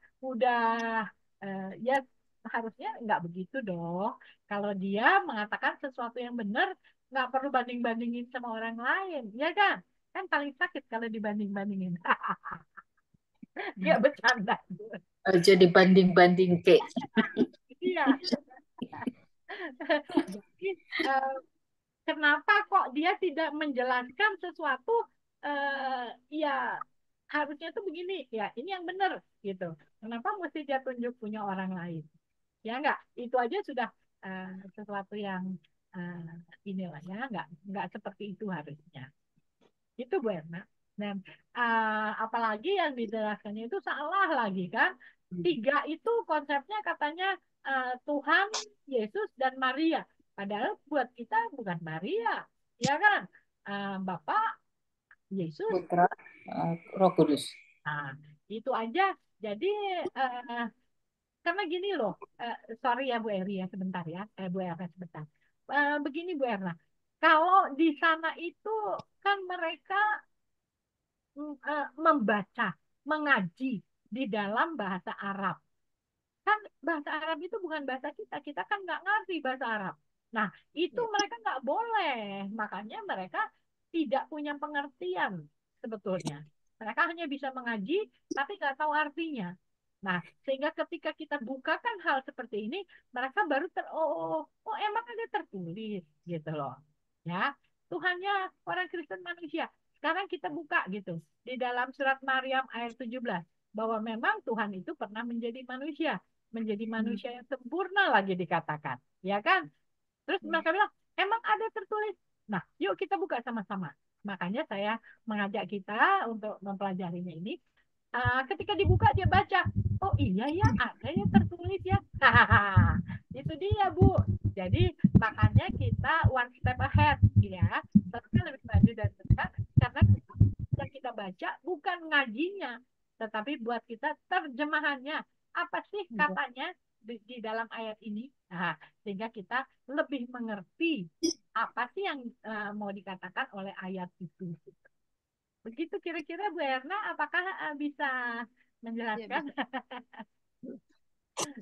ya harusnya nggak begitu dong. Kalau dia mengatakan sesuatu yang benar, nggak perlu banding-bandingin sama orang lain, ya kan? Kan paling sakit kalau dibanding-bandingin. Dia bercanda. Aja dibanding-banding ke. Iya. Jadi eh, kenapa kok dia tidak menjelaskan sesuatu ya harusnya tuh begini ya ini yang benar gitu kenapa mesti dia tunjuk punya orang lain ya enggak itu aja sudah sesuatu yang eh, inilah ya enggak seperti itu harusnya itu Bu Erna dan apalagi yang dijelaskannya itu salah lagi kan tiga itu konsepnya katanya Tuhan Yesus dan Maria padahal buat kita bukan Maria ya kan Bapak Yesus. Putra Roh Kudus. Nah, itu aja. Jadi karena gini loh, sorry ya Bu Eri ya sebentar ya, Bu Erna sebentar. Begini Bu Erna, kalau di sana itu kan mereka membaca, mengaji di dalam bahasa Arab. Kan bahasa Arab itu bukan bahasa kita, kita kan nggak ngerti bahasa Arab. Nah, itu Ya. mereka nggak boleh, makanya mereka tidak punya pengertian sebetulnya. Mereka hanya bisa mengaji, tapi nggak tahu artinya. Nah, sehingga ketika kita bukakan hal seperti ini, mereka baru oh emang ada tertulis gitu loh. Ya, Tuhannya orang Kristen manusia. Sekarang kita buka gitu di dalam surat Maryam ayat 17 bahwa memang Tuhan itu pernah menjadi manusia yang sempurna lagi dikatakan, ya kan? Terus mereka bilang, emang ada tertulis. Nah, yuk kita buka sama-sama. Makanya saya mengajak kita untuk mempelajarinya ini. Ketika dibuka dia baca, oh iya ya ada yang tertulis ya. Itu dia Bu. Jadi makanya kita one step ahead ya. Tapi lebih maju dan dekat karena yang kita baca bukan ngajinya, tetapi buat kita terjemahannya. Apa sih katanya di dalam ayat ini? Nah, sehingga kita lebih mengerti apa sih yang mau dikatakan oleh ayat itu. Begitu kira-kira Bu Erna, apakah bisa Ya, menjelaskan? bisa.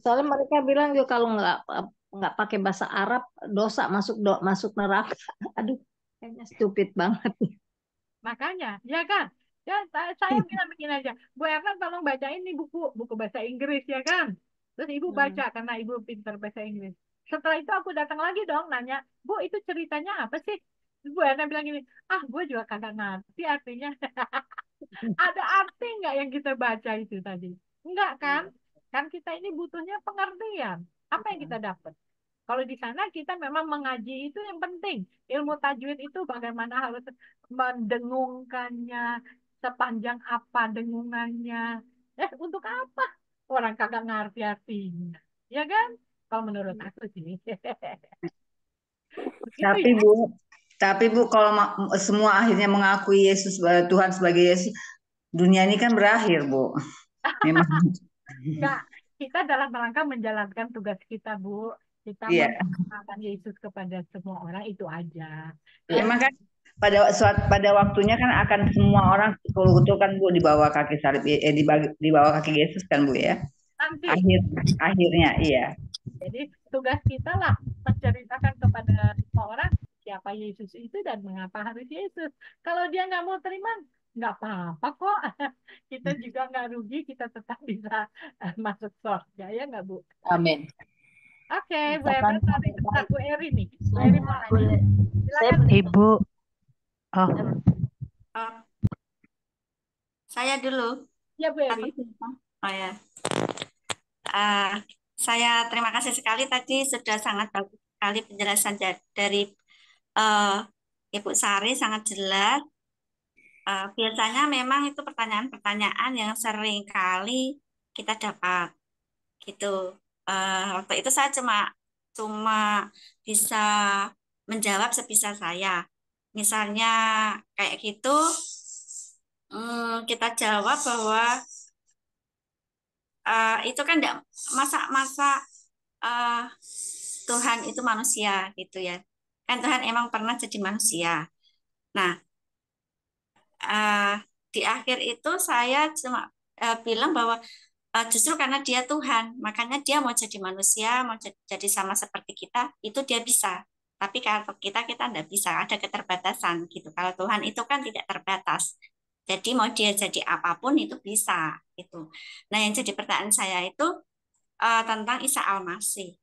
Soalnya mereka bilang juga kalau nggak pakai bahasa Arab dosa masuk neraka. Aduh, kayaknya stupid banget. Makanya, ya kan? Ya, saya bilang begini aja, Bu Erna tolong bacain nih buku buku bahasa Inggris ya kan? Terus Ibu Hmm. baca karena Ibu pintar bahasa Inggris. Setelah itu aku datang lagi dong nanya, Bu itu ceritanya apa sih? Bu Erna bilang gini, ah gue juga kagak ngerti artinya. Ada arti nggak yang kita baca itu tadi? Enggak kan? Iya. Kan kita ini butuhnya pengertian. Apa yang kita dapat? Kalau di sana kita memang mengaji itu yang penting. Ilmu tajwid itu bagaimana harus mendengungkannya, sepanjang apa dengungannya. Untuk apa? Orang kagak ngerti artinya. Ya kan? Kalau menurut Iya. aku sih. Begitu Tapi ya. Bu, kalau semua akhirnya mengakui Yesus Tuhan sebagai Yesus, dunia ini kan berakhir, Bu. Memang. Enggak, kita dalam rangka menjalankan tugas kita, Bu. Kita Iya. memperkenalkan Yesus kepada semua orang itu aja. Ya, Kalau maka pada waktunya kan akan semua orang betul kan Bu di bawah kaki salib, di bawah kaki Yesus kan Bu ya. nanti, Akhirnya iya. jadi tugas kita lah menceritakan kepada semua orang siapa Yesus itu dan mengapa harus Yesus. Kalau dia nggak mau terima, nggak apa-apa kok. Kita juga nggak rugi, kita tetap bisa masuk surga, ya nggak, Bu? Amin. Oke, Bu Misalkan Evan, tadi tentang Bu Eri nih. Bu Eri mau nanya. Boleh. Silakan. Ibu, oh, Oh, saya dulu. Ya, Bu Atau Eri. siapa? Oh ya. Ah, saya terima kasih sekali tadi sudah sangat bagus sekali penjelasan dari eh, Ibu Sari sangat jelas. Biasanya memang itu pertanyaan-pertanyaan yang sering kali kita dapat gitu. Waktu itu saya cuma cuma bisa menjawab sebisa saya. Misalnya kayak gitu, kita jawab bahwa itu kan enggak masa-masa eh, Tuhan itu manusia gitu ya. Kan Tuhan emang pernah jadi manusia. Nah, eh, di akhir itu saya cuma bilang bahwa justru karena dia Tuhan, makanya dia mau jadi manusia, mau jadi sama seperti kita, itu dia bisa. Tapi kalau kita enggak bisa, ada keterbatasan gitu. Kalau Tuhan itu kan tidak terbatas. Jadi mau dia jadi apapun itu bisa gitu. Nah, yang jadi pertanyaan saya itu tentang Isa Al-Masih.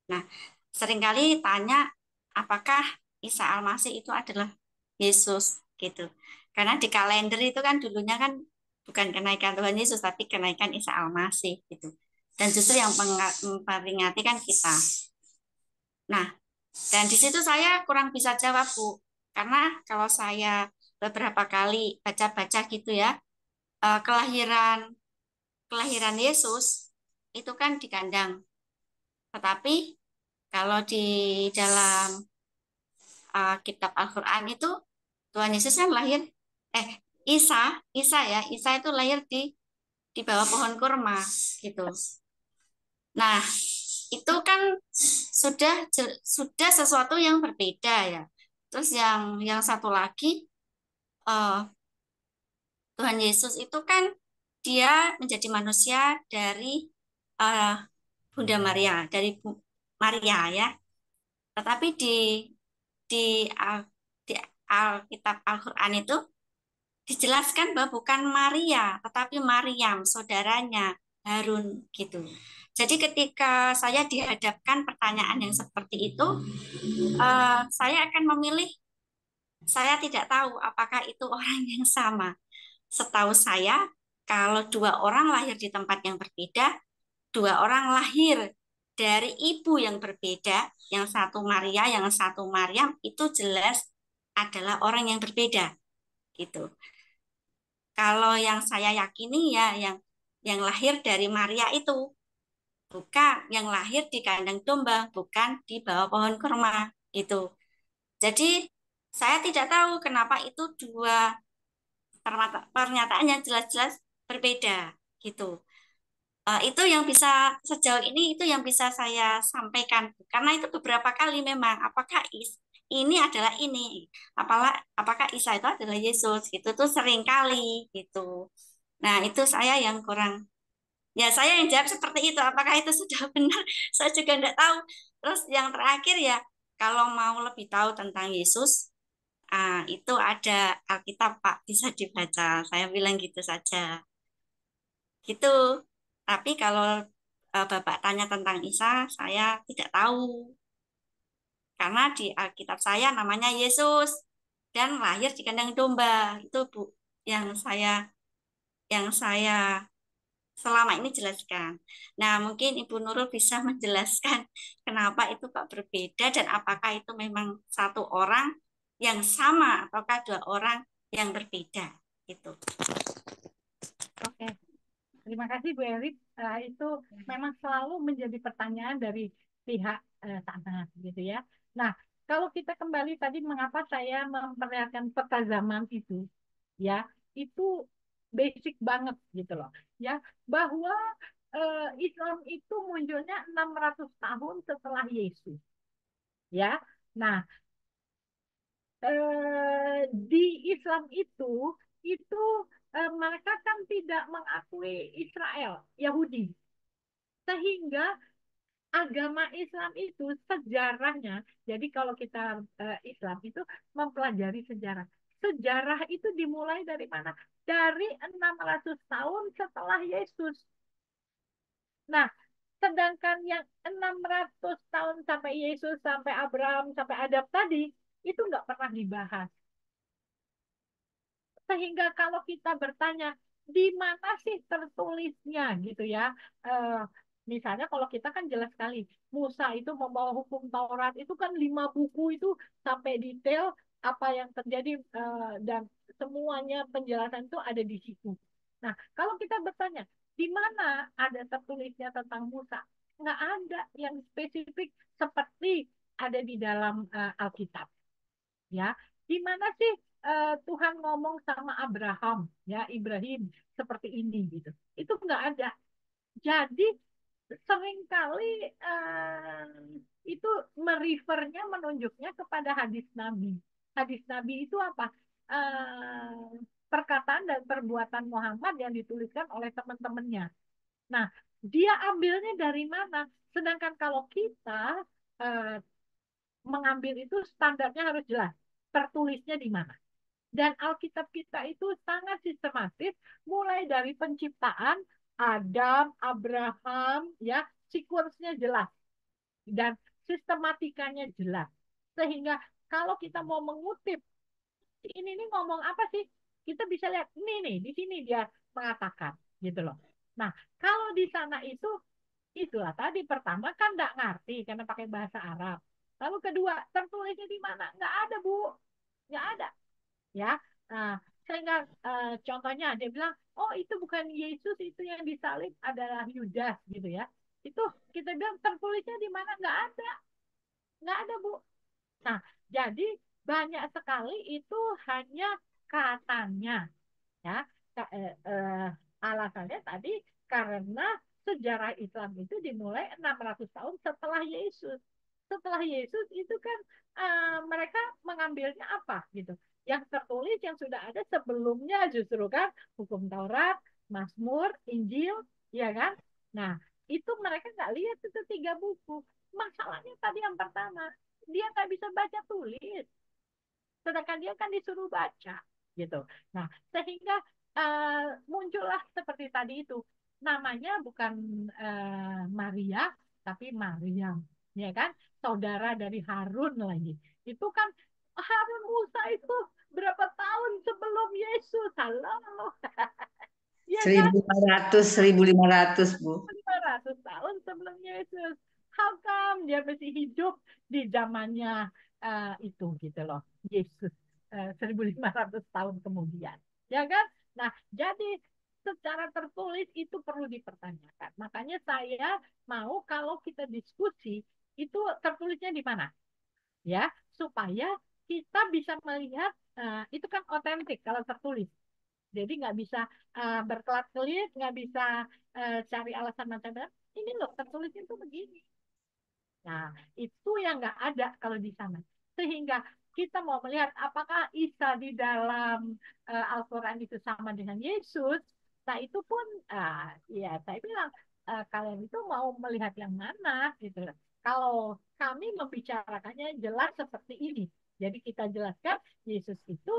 Nah, seringkali tanya apakah Isa Al-Masih itu adalah Yesus gitu. Karena di kalender itu kan dulunya kan bukan kenaikan Tuhan Yesus tapi kenaikan Isa Al-Masih gitu. Dan justru yang memperingati kan kita. Nah, dan di situ saya kurang bisa jawab, Bu. Karena kalau saya beberapa kali baca-baca gitu ya, kelahiran kelahiran Yesus itu kan di kandang. Tetapi kalau di dalam kitab Al-Quran itu Tuhan Yesus kan lahir, Isa itu lahir di bawah pohon kurma gitu. Nah, itu kan sudah sesuatu yang berbeda ya. Terus yang satu lagi eh, Tuhan Yesus itu kan dia menjadi manusia dari eh, Bunda Maria, dari Maria ya. Tetapi di di Alkitab Al-Quran itu dijelaskan bahwa bukan Maria, tetapi Maryam, saudaranya Harun gitu. Jadi ketika saya dihadapkan pertanyaan yang seperti itu, saya akan memilih, saya tidak tahu apakah itu orang yang sama. Setahu saya, kalau dua orang lahir di tempat yang berbeda, dua orang lahir dari ibu yang berbeda, yang satu Maria, yang satu Maryam, itu jelas adalah orang yang berbeda gitu. Kalau yang saya yakini ya yang lahir dari Maria itu bukan yang lahir di kandang domba, bukan di bawah pohon kurma gitu. Jadi saya tidak tahu kenapa itu dua pernyataan yang jelas-jelas berbeda gitu. Itu yang bisa sejauh ini itu yang bisa saya sampaikan karena itu beberapa kali memang apakah ini adalah ini apakah Isa itu adalah Yesus gitu tuh sering kali gitu. Nah, itu saya yang kurang, ya saya yang jawab seperti itu, apakah itu sudah benar saya juga tidak tahu. Terus yang terakhir ya, kalau mau lebih tahu tentang Yesus, itu ada Alkitab Pak, bisa dibaca, saya bilang gitu saja gitu. Tapi kalau Bapak tanya tentang Isa, saya tidak tahu. Karena di Alkitab saya namanya Yesus dan lahir di kandang domba. Itu Bu yang saya selama ini jelaskan. Nah, mungkin Ibu Nurul bisa menjelaskan kenapa itu kok berbeda dan apakah itu memang satu orang yang sama ataukah dua orang yang berbeda gitu. Oke, terima kasih Bu Erik. Itu memang selalu menjadi pertanyaan dari pihak sana, gitu ya. Nah, kalau kita kembali tadi, mengapa saya memperlihatkan peta zaman itu, ya, itu basic banget gitu loh. Ya, bahwa Islam itu munculnya 600 tahun setelah Yesus. Ya. Nah, di Islam itu mereka kan tidak mengakui Israel, Yahudi. Sehingga agama Islam itu sejarahnya, jadi kalau kita Islam itu mempelajari sejarah. Sejarah itu dimulai dari mana? Dari 600 tahun setelah Yesus. Nah, sedangkan yang 600 tahun sampai Yesus, sampai Abraham, sampai Adam tadi, itu nggak pernah dibahas. Sehingga kalau kita bertanya, di mana sih tertulisnya gitu ya? Eh, Misalnya kalau kita kan jelas sekali, Musa itu membawa hukum Taurat, itu kan 5 buku itu sampai detail apa yang terjadi dan semuanya penjelasan itu ada di situ. Nah, kalau kita bertanya, di mana ada tertulisnya tentang Musa? Nggak ada yang spesifik seperti ada di dalam Alkitab. Ya, di mana sih Tuhan ngomong sama Abraham, ya Ibrahim seperti ini gitu? Itu nggak ada. Jadi seringkali itu merefernya menunjuknya kepada hadis Nabi. Hadis Nabi itu apa? Perkataan dan perbuatan Muhammad yang dituliskan oleh teman-temannya. Nah, dia ambilnya dari mana? Sedangkan kalau kita eh, mengambil itu standarnya harus jelas. Tertulisnya di mana? Dan Alkitab kita itu sangat sistematis, mulai dari penciptaan Adam, Abraham, ya, sequence-nya jelas dan sistematikanya jelas. Sehingga kalau kita mau mengutip ini nih ngomong apa sih? Kita bisa lihat ini nih, di sini dia mengatakan gitu loh. Nah, kalau di sana itu itulah tadi pertama kan nggak ngerti karena pakai bahasa Arab. Lalu kedua, tertulisnya di mana? Nggak ada, Bu. Nggak ada ya. Nah, sehingga contohnya dia bilang, oh itu bukan Yesus, itu yang disalib adalah Yudas gitu ya. Itu kita bilang tertulisnya di mana? Nggak ada Bu. Nah, jadi banyak sekali itu hanya katanya ya. Alasannya tadi karena sejarah Islam itu dimulai 600 tahun setelah Yesus. Setelah Yesus itu kan mereka mengambilnya apa gitu. Yang tertulis yang sudah ada sebelumnya justru kan hukum Taurat, Mazmur, Injil, ya kan? Nah, itu mereka nggak lihat itu 3 buku. Masalahnya tadi yang pertama, dia nggak bisa baca tulis. Sedangkan dia kan disuruh baca gitu. Nah, sehingga muncullah seperti tadi itu. Namanya bukan Maria, tapi Maryam, ya kan? Saudara dari Harun lagi. Itu kan Harun Musa itu berapa tahun sebelum Yesus? Halo, ya kan? 1.500, Bu. 500 tahun sebelum Yesus. How come dia masih hidup di zamannya itu gitu loh, Yesus 1.500 tahun kemudian, ya kan? Nah, jadi secara tertulis itu perlu dipertanyakan. Makanya saya mau kalau kita diskusi itu tertulisnya di mana, ya, supaya kita bisa melihat itu kan otentik kalau tertulis. Jadi nggak bisa berkelat-kelit, nggak bisa cari alasan macam-macam. Ini loh tertulis itu begini. Nah, itu yang nggak ada kalau di sana. Sehingga kita mau melihat apakah Isa di dalam Al-Quran itu sama dengan Yesus. Nah, itu pun, ya saya bilang, kalian itu mau melihat yang mana gitu. Kalau kami membicarakannya jelas seperti ini. Jadi kita jelaskan Yesus itu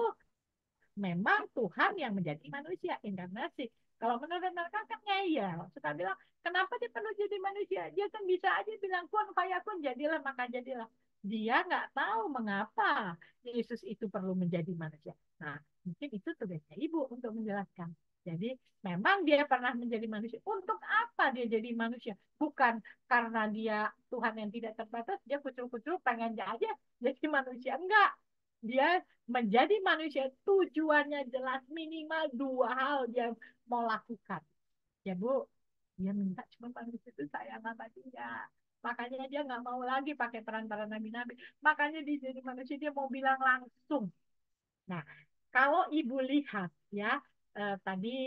memang Tuhan yang menjadi manusia inkarnasi. Kalau menurut mereka kan ngeyel, suka bilang kenapa dia perlu jadi manusia? Dia kan bisa aja bilang kun fayakun, jadilah maka jadilah. Dia nggak tahu mengapa Yesus itu perlu menjadi manusia. Nah, mungkin itu tugasnya ibu untuk menjelaskan. Jadi memang dia pernah menjadi manusia. Untuk apa dia jadi manusia? Bukan karena dia Tuhan yang tidak terbatas, dia kucur-kucur pengen aja jadi manusia. Enggak. Dia menjadi manusia tujuannya jelas, minimal 2 hal dia mau lakukan. Ya Bu, dia minta cuma manusia itu sayang sama dia. Makanya dia nggak mau lagi pakai perantara nabi-nabi. Makanya dia jadi manusia dia mau bilang langsung. Nah, kalau ibu lihat ya tadi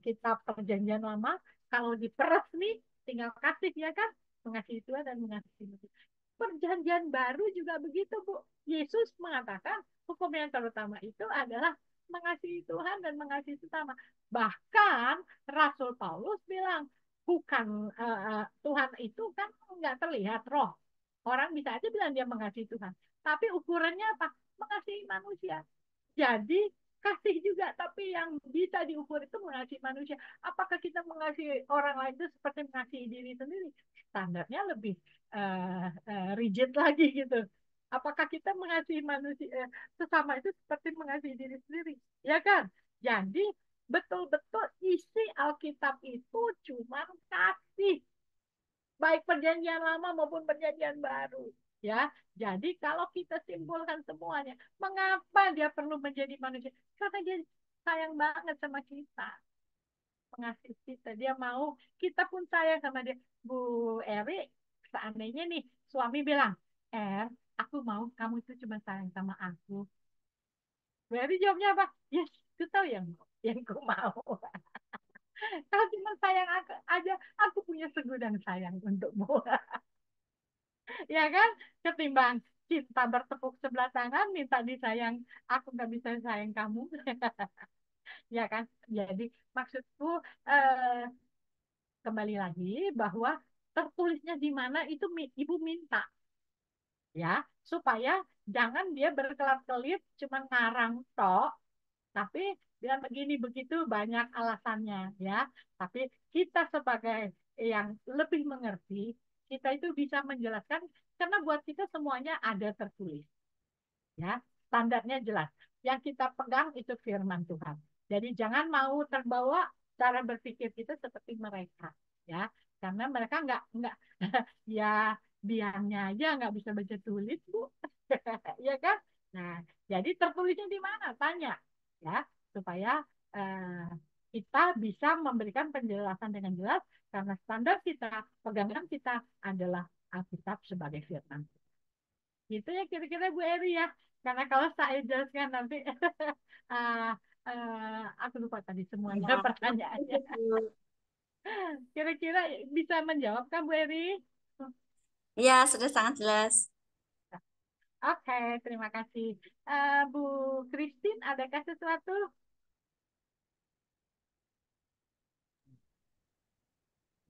kitab Perjanjian Lama kalau diperas nih tinggal kasih ya kan, mengasihi Tuhan dan mengasihi manusia. Perjanjian Baru juga begitu, Bu. Yesus mengatakan hukum yang terutama itu adalah mengasihi Tuhan dan mengasihi sesama. Bahkan Rasul Paulus bilang bukan Tuhan itu kan nggak terlihat roh. Orang bisa aja bilang dia mengasihi Tuhan, tapi ukurannya apa? Mengasihi manusia. Jadi kasih juga, tapi yang bisa diukur itu mengasihi manusia. Apakah kita mengasihi orang lain itu seperti mengasihi diri sendiri? Standarnya lebih rigid lagi gitu. Apakah kita mengasihi manusia sesama itu seperti mengasihi diri sendiri? Ya kan? Jadi betul-betul isi Alkitab itu cuma kasih, baik perjanjian lama maupun perjanjian baru. Ya, jadi kalau kita simpulkan semuanya, mengapa dia perlu menjadi manusia? Karena dia sayang banget sama kita, mengasihi kita. Dia mau kita pun sayang sama dia. Bu Eri, seandainya nih suami bilang, aku mau kamu itu cuma sayang sama aku. Bu Eri jawabnya apa? Yes, itu tahu yang ku mau. Kalau cuma sayang aku aja, aku punya segudang sayang untukmu. Ya kan, ketimbang cinta bertepuk sebelah tangan minta disayang, aku nggak bisa sayang kamu. Ya kan, jadi maksudku kembali lagi bahwa tertulisnya di mana itu ibu minta ya, supaya jangan dia berkelap-kelip cuma ngarang tok, tapi bilang begini begitu banyak alasannya ya. Tapi kita sebagai yang lebih mengerti, kita itu bisa menjelaskan karena buat kita semuanya ada tertulis ya, standarnya jelas. Yang kita pegang itu firman Tuhan. Jadi jangan mau terbawa cara berpikir kita seperti mereka ya, karena mereka nggak ya biangnya aja nggak bisa baca tulis, Bu. Ya kan? Nah, jadi tertulisnya di mana? Tanya ya, supaya eh, kita bisa memberikan penjelasan dengan jelas karena standar kita, pegangan kita adalah Alkitab sebagai firman. Gitu ya kira-kira Bu Eri ya. Karena kalau saya jelaskan nanti uh, aku lupa tadi semuanya pertanyaannya. Kira-kira bisa menjawab kan Bu Eri? Ya, sudah sangat jelas. Oke, terima kasih. Bu Christine, adakah sesuatu?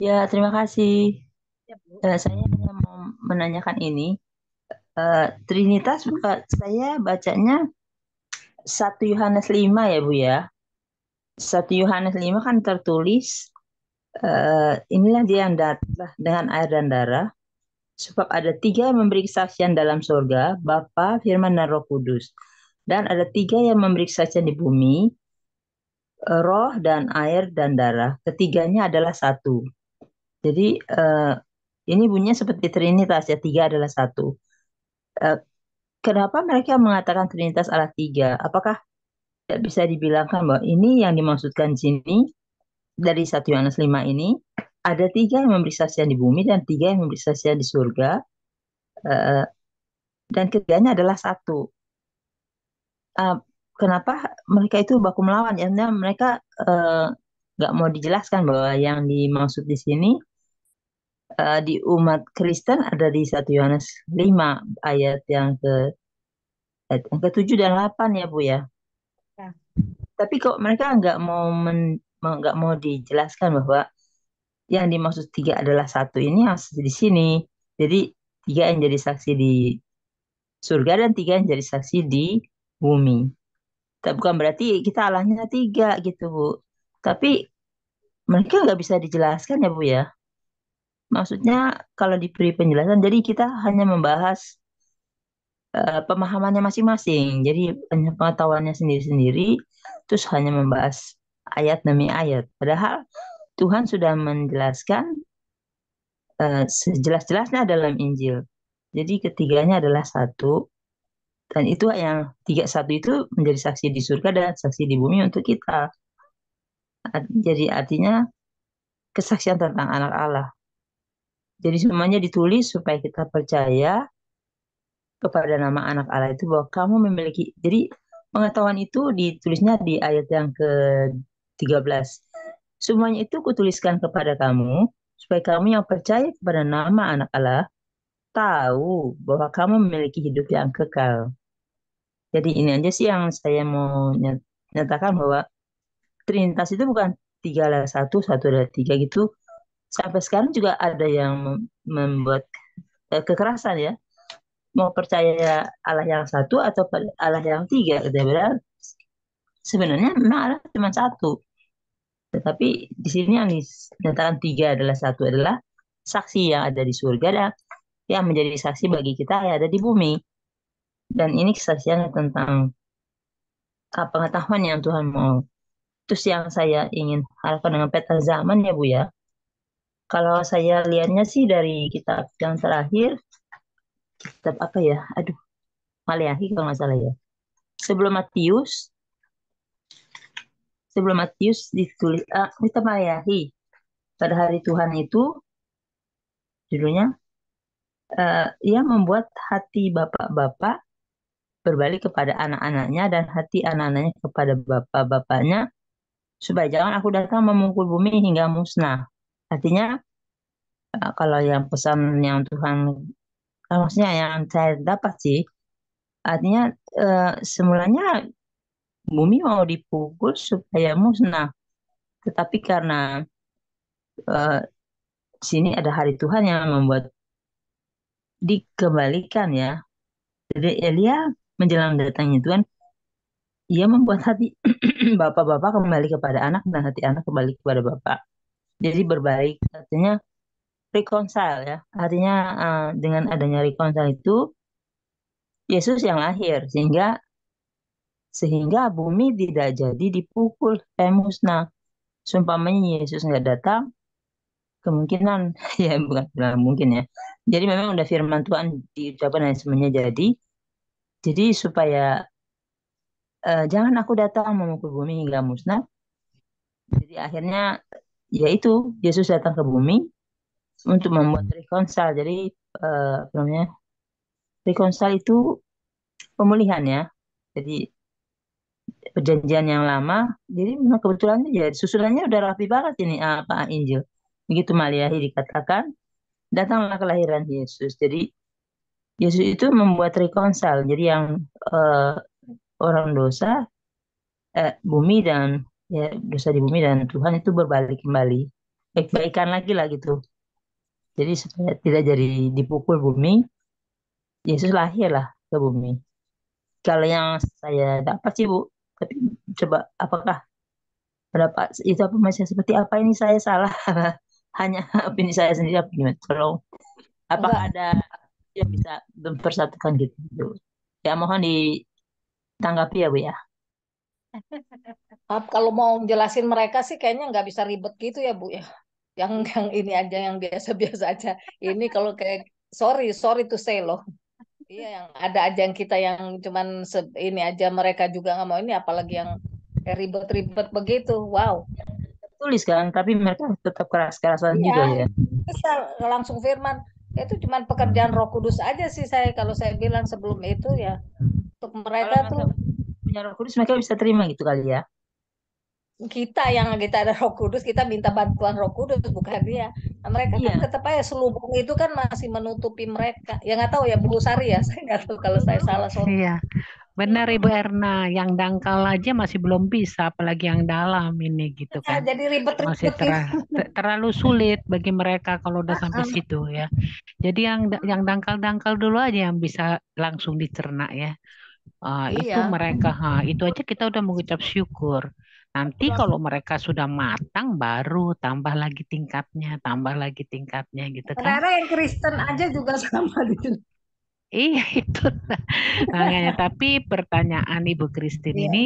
Ya, terima kasih. Ya, Bu. Saya hanya mau menanyakan ini. Trinitas, saya bacanya 1 Yohanes 5 ya, Bu ya. 1 Yohanes 5 kan tertulis, inilah dia yang datang dengan air dan darah, sebab ada 3 yang memberi kesaksian dalam surga, Bapa, Firman, dan Roh Kudus. Dan ada 3 yang memberi kesaksian di bumi, roh dan air dan darah. Ketiganya adalah satu. Jadi ini bunyinya seperti Trinitas ya, 3 adalah satu. Kenapa mereka mengatakan Trinitas Allah 3? Apakah tidak bisa dibilangkan bahwa ini yang dimaksudkan di sini dari 1 Yohanes 5 ini ada 3 yang memberi kesaksian di bumi dan 3 yang memberi kesaksian di surga, dan ketiganya adalah satu. Kenapa mereka itu baku melawan? Ya, mereka nggak mau dijelaskan bahwa yang dimaksud di sini di umat Kristen ada di 1 Yohanes 5 ayat yang ke-7 dan 8 ya Bu ya. Ya. Tapi kok mereka nggak mau dijelaskan bahwa yang dimaksud 3 adalah satu ini harus di sini. Jadi 3 yang jadi saksi di surga dan 3 yang jadi saksi di bumi. Tapi bukan berarti kita Allahnya 3 gitu Bu. Tapi mereka nggak bisa dijelaskan ya Bu ya. Maksudnya kalau diberi penjelasan, jadi kita hanya membahas pemahamannya masing-masing. Jadi pengetahuannya sendiri-sendiri, terus hanya membahas ayat demi ayat. Padahal Tuhan sudah menjelaskan sejelas-jelasnya dalam Injil. Jadi ketiganya adalah satu, dan itu yang 3 1 itu menjadi saksi di surga dan saksi di bumi untuk kita. Jadi artinya kesaksian tentang anak Allah. Jadi semuanya ditulis supaya kita percaya kepada nama anak Allah itu bahwa kamu memiliki. Jadi Pengetahuan itu ditulisnya di ayat yang ke-13. Semuanya itu kutuliskan kepada kamu, supaya kamu yang percaya kepada nama anak Allah, tahu bahwa kamu memiliki hidup yang kekal. Jadi ini aja sih yang saya mau nyatakan bahwa Trinitas itu bukan 3 adalah satu adalah 3 gitu. Sampai sekarang juga ada yang membuat kekerasan ya. Mau percaya Allah yang satu atau Allah yang 3. Sebenarnya memang Allah cuma satu. Tetapi di sini yang dinyatakan 3 adalah satu adalah saksi yang ada di surga dan yang menjadi saksi bagi kita yang ada di bumi. Dan ini kesaksian tentang pengetahuan yang Tuhan mau. Terus yang saya ingin harapkan dengan peta zaman ya Bu ya. Kalau saya lihatnya sih dari kitab yang terakhir, kitab apa ya? Aduh, Maleakhi kalau nggak salah ya. Sebelum Matius ditulis, kitab Maleakhi. Pada hari Tuhan itu, judulnya, ia membuat hati bapak-bapak berbalik kepada anak-anaknya dan hati anak-anaknya kepada bapak-bapaknya, supaya jangan aku datang memukul bumi hingga musnah. Artinya, kalau yang pesan yang Tuhan, maksudnya yang saya dapat sih, artinya semulanya bumi mau dipukul supaya musnah. Tetapi karena sini ada hari Tuhan yang membuat dikembalikan ya. Jadi Elia menjelang datangnya Tuhan, ia membuat hati bapak-bapak kembali kepada anak dan hati anak kembali kepada bapak. Jadi berbaik, artinya reconcile ya. Artinya dengan adanya reconcile itu Yesus yang lahir sehingga bumi tidak jadi dipukul musnah. Seumpamanya Yesus nggak datang, kemungkinan ya bukan mungkin ya. Jadi memang udah firman Tuhan diucapkan dan semuanya jadi. Jadi supaya jangan aku datang memukul bumi hingga musnah. Jadi akhirnya yaitu Yesus datang ke bumi untuk membuat reconcile. Jadi apa namanya? Reconcile itu pemulihan ya. Jadi perjanjian yang lama. Jadi memang kebetulan ya susunannya udah rapi banget ini apa Injil. Begitu Maliahi dikatakan datanglah kelahiran Yesus. Jadi Yesus itu membuat reconcile. Jadi yang orang dosa bumi dan ya dosa di bumi dan Tuhan itu berbalik kembali. Baik-baikan lagi lah gitu. Jadi supaya tidak jadi dipukul bumi, Yesus lahirlah ke bumi. Kalau yang saya dapat sih Bu, tapi coba apakah pendapat itu apa masih seperti apa ini saya salah hanya opini saya sendiri apa gimana? Tolong apakah Enggak, ada yang bisa mempersatukan gitu? Ya mohon ditanggapi ya Bu ya. kalau mau jelasin mereka sih kayaknya nggak bisa ribet gitu ya Bu ya. Yang ini aja yang biasa-biasa aja. Ini kalau kayak sorry to say loh. Iya yang ada aja yang kita yang cuman ini aja mereka juga nggak mau ini apalagi yang kayak ribet-ribet begitu. Wow. Tulis kan, tapi mereka tetap keras-kerasan Iya, juga ya. bisa langsung firman. Itu cuman pekerjaan Roh Kudus aja sih saya kalau saya bilang sebelum itu ya untuk mereka Kalau tuh mereka punya Roh Kudus, mereka bisa terima gitu kali ya. kita ada Roh Kudus kita minta bantuan Roh Kudus bukan dia. Nah, mereka kan Iya, tetap aja selubung itu kan masih menutupi mereka. Ya nggak tahu ya Bu Sari ya saya nggak tahu kalau saya salah sorry. Iya, benar Ibu Erna. Yang dangkal aja masih belum bisa, apalagi yang dalam ini gitu Ya, kan. jadi Masih ribet-ribet gitu. terlalu sulit bagi mereka kalau udah sampai situ ya. Jadi yang dangkal-dangkal dulu aja yang bisa langsung dicerna ya. Itu Iya. mereka, itu aja kita udah mengucap syukur. Nanti kalau mereka sudah matang, baru tambah lagi tingkatnya gitu kan. Kadang-kadang yang Kristen aja juga sama gitu. Iya itu makanya. Tapi pertanyaan Ibu Christine Iya, ini,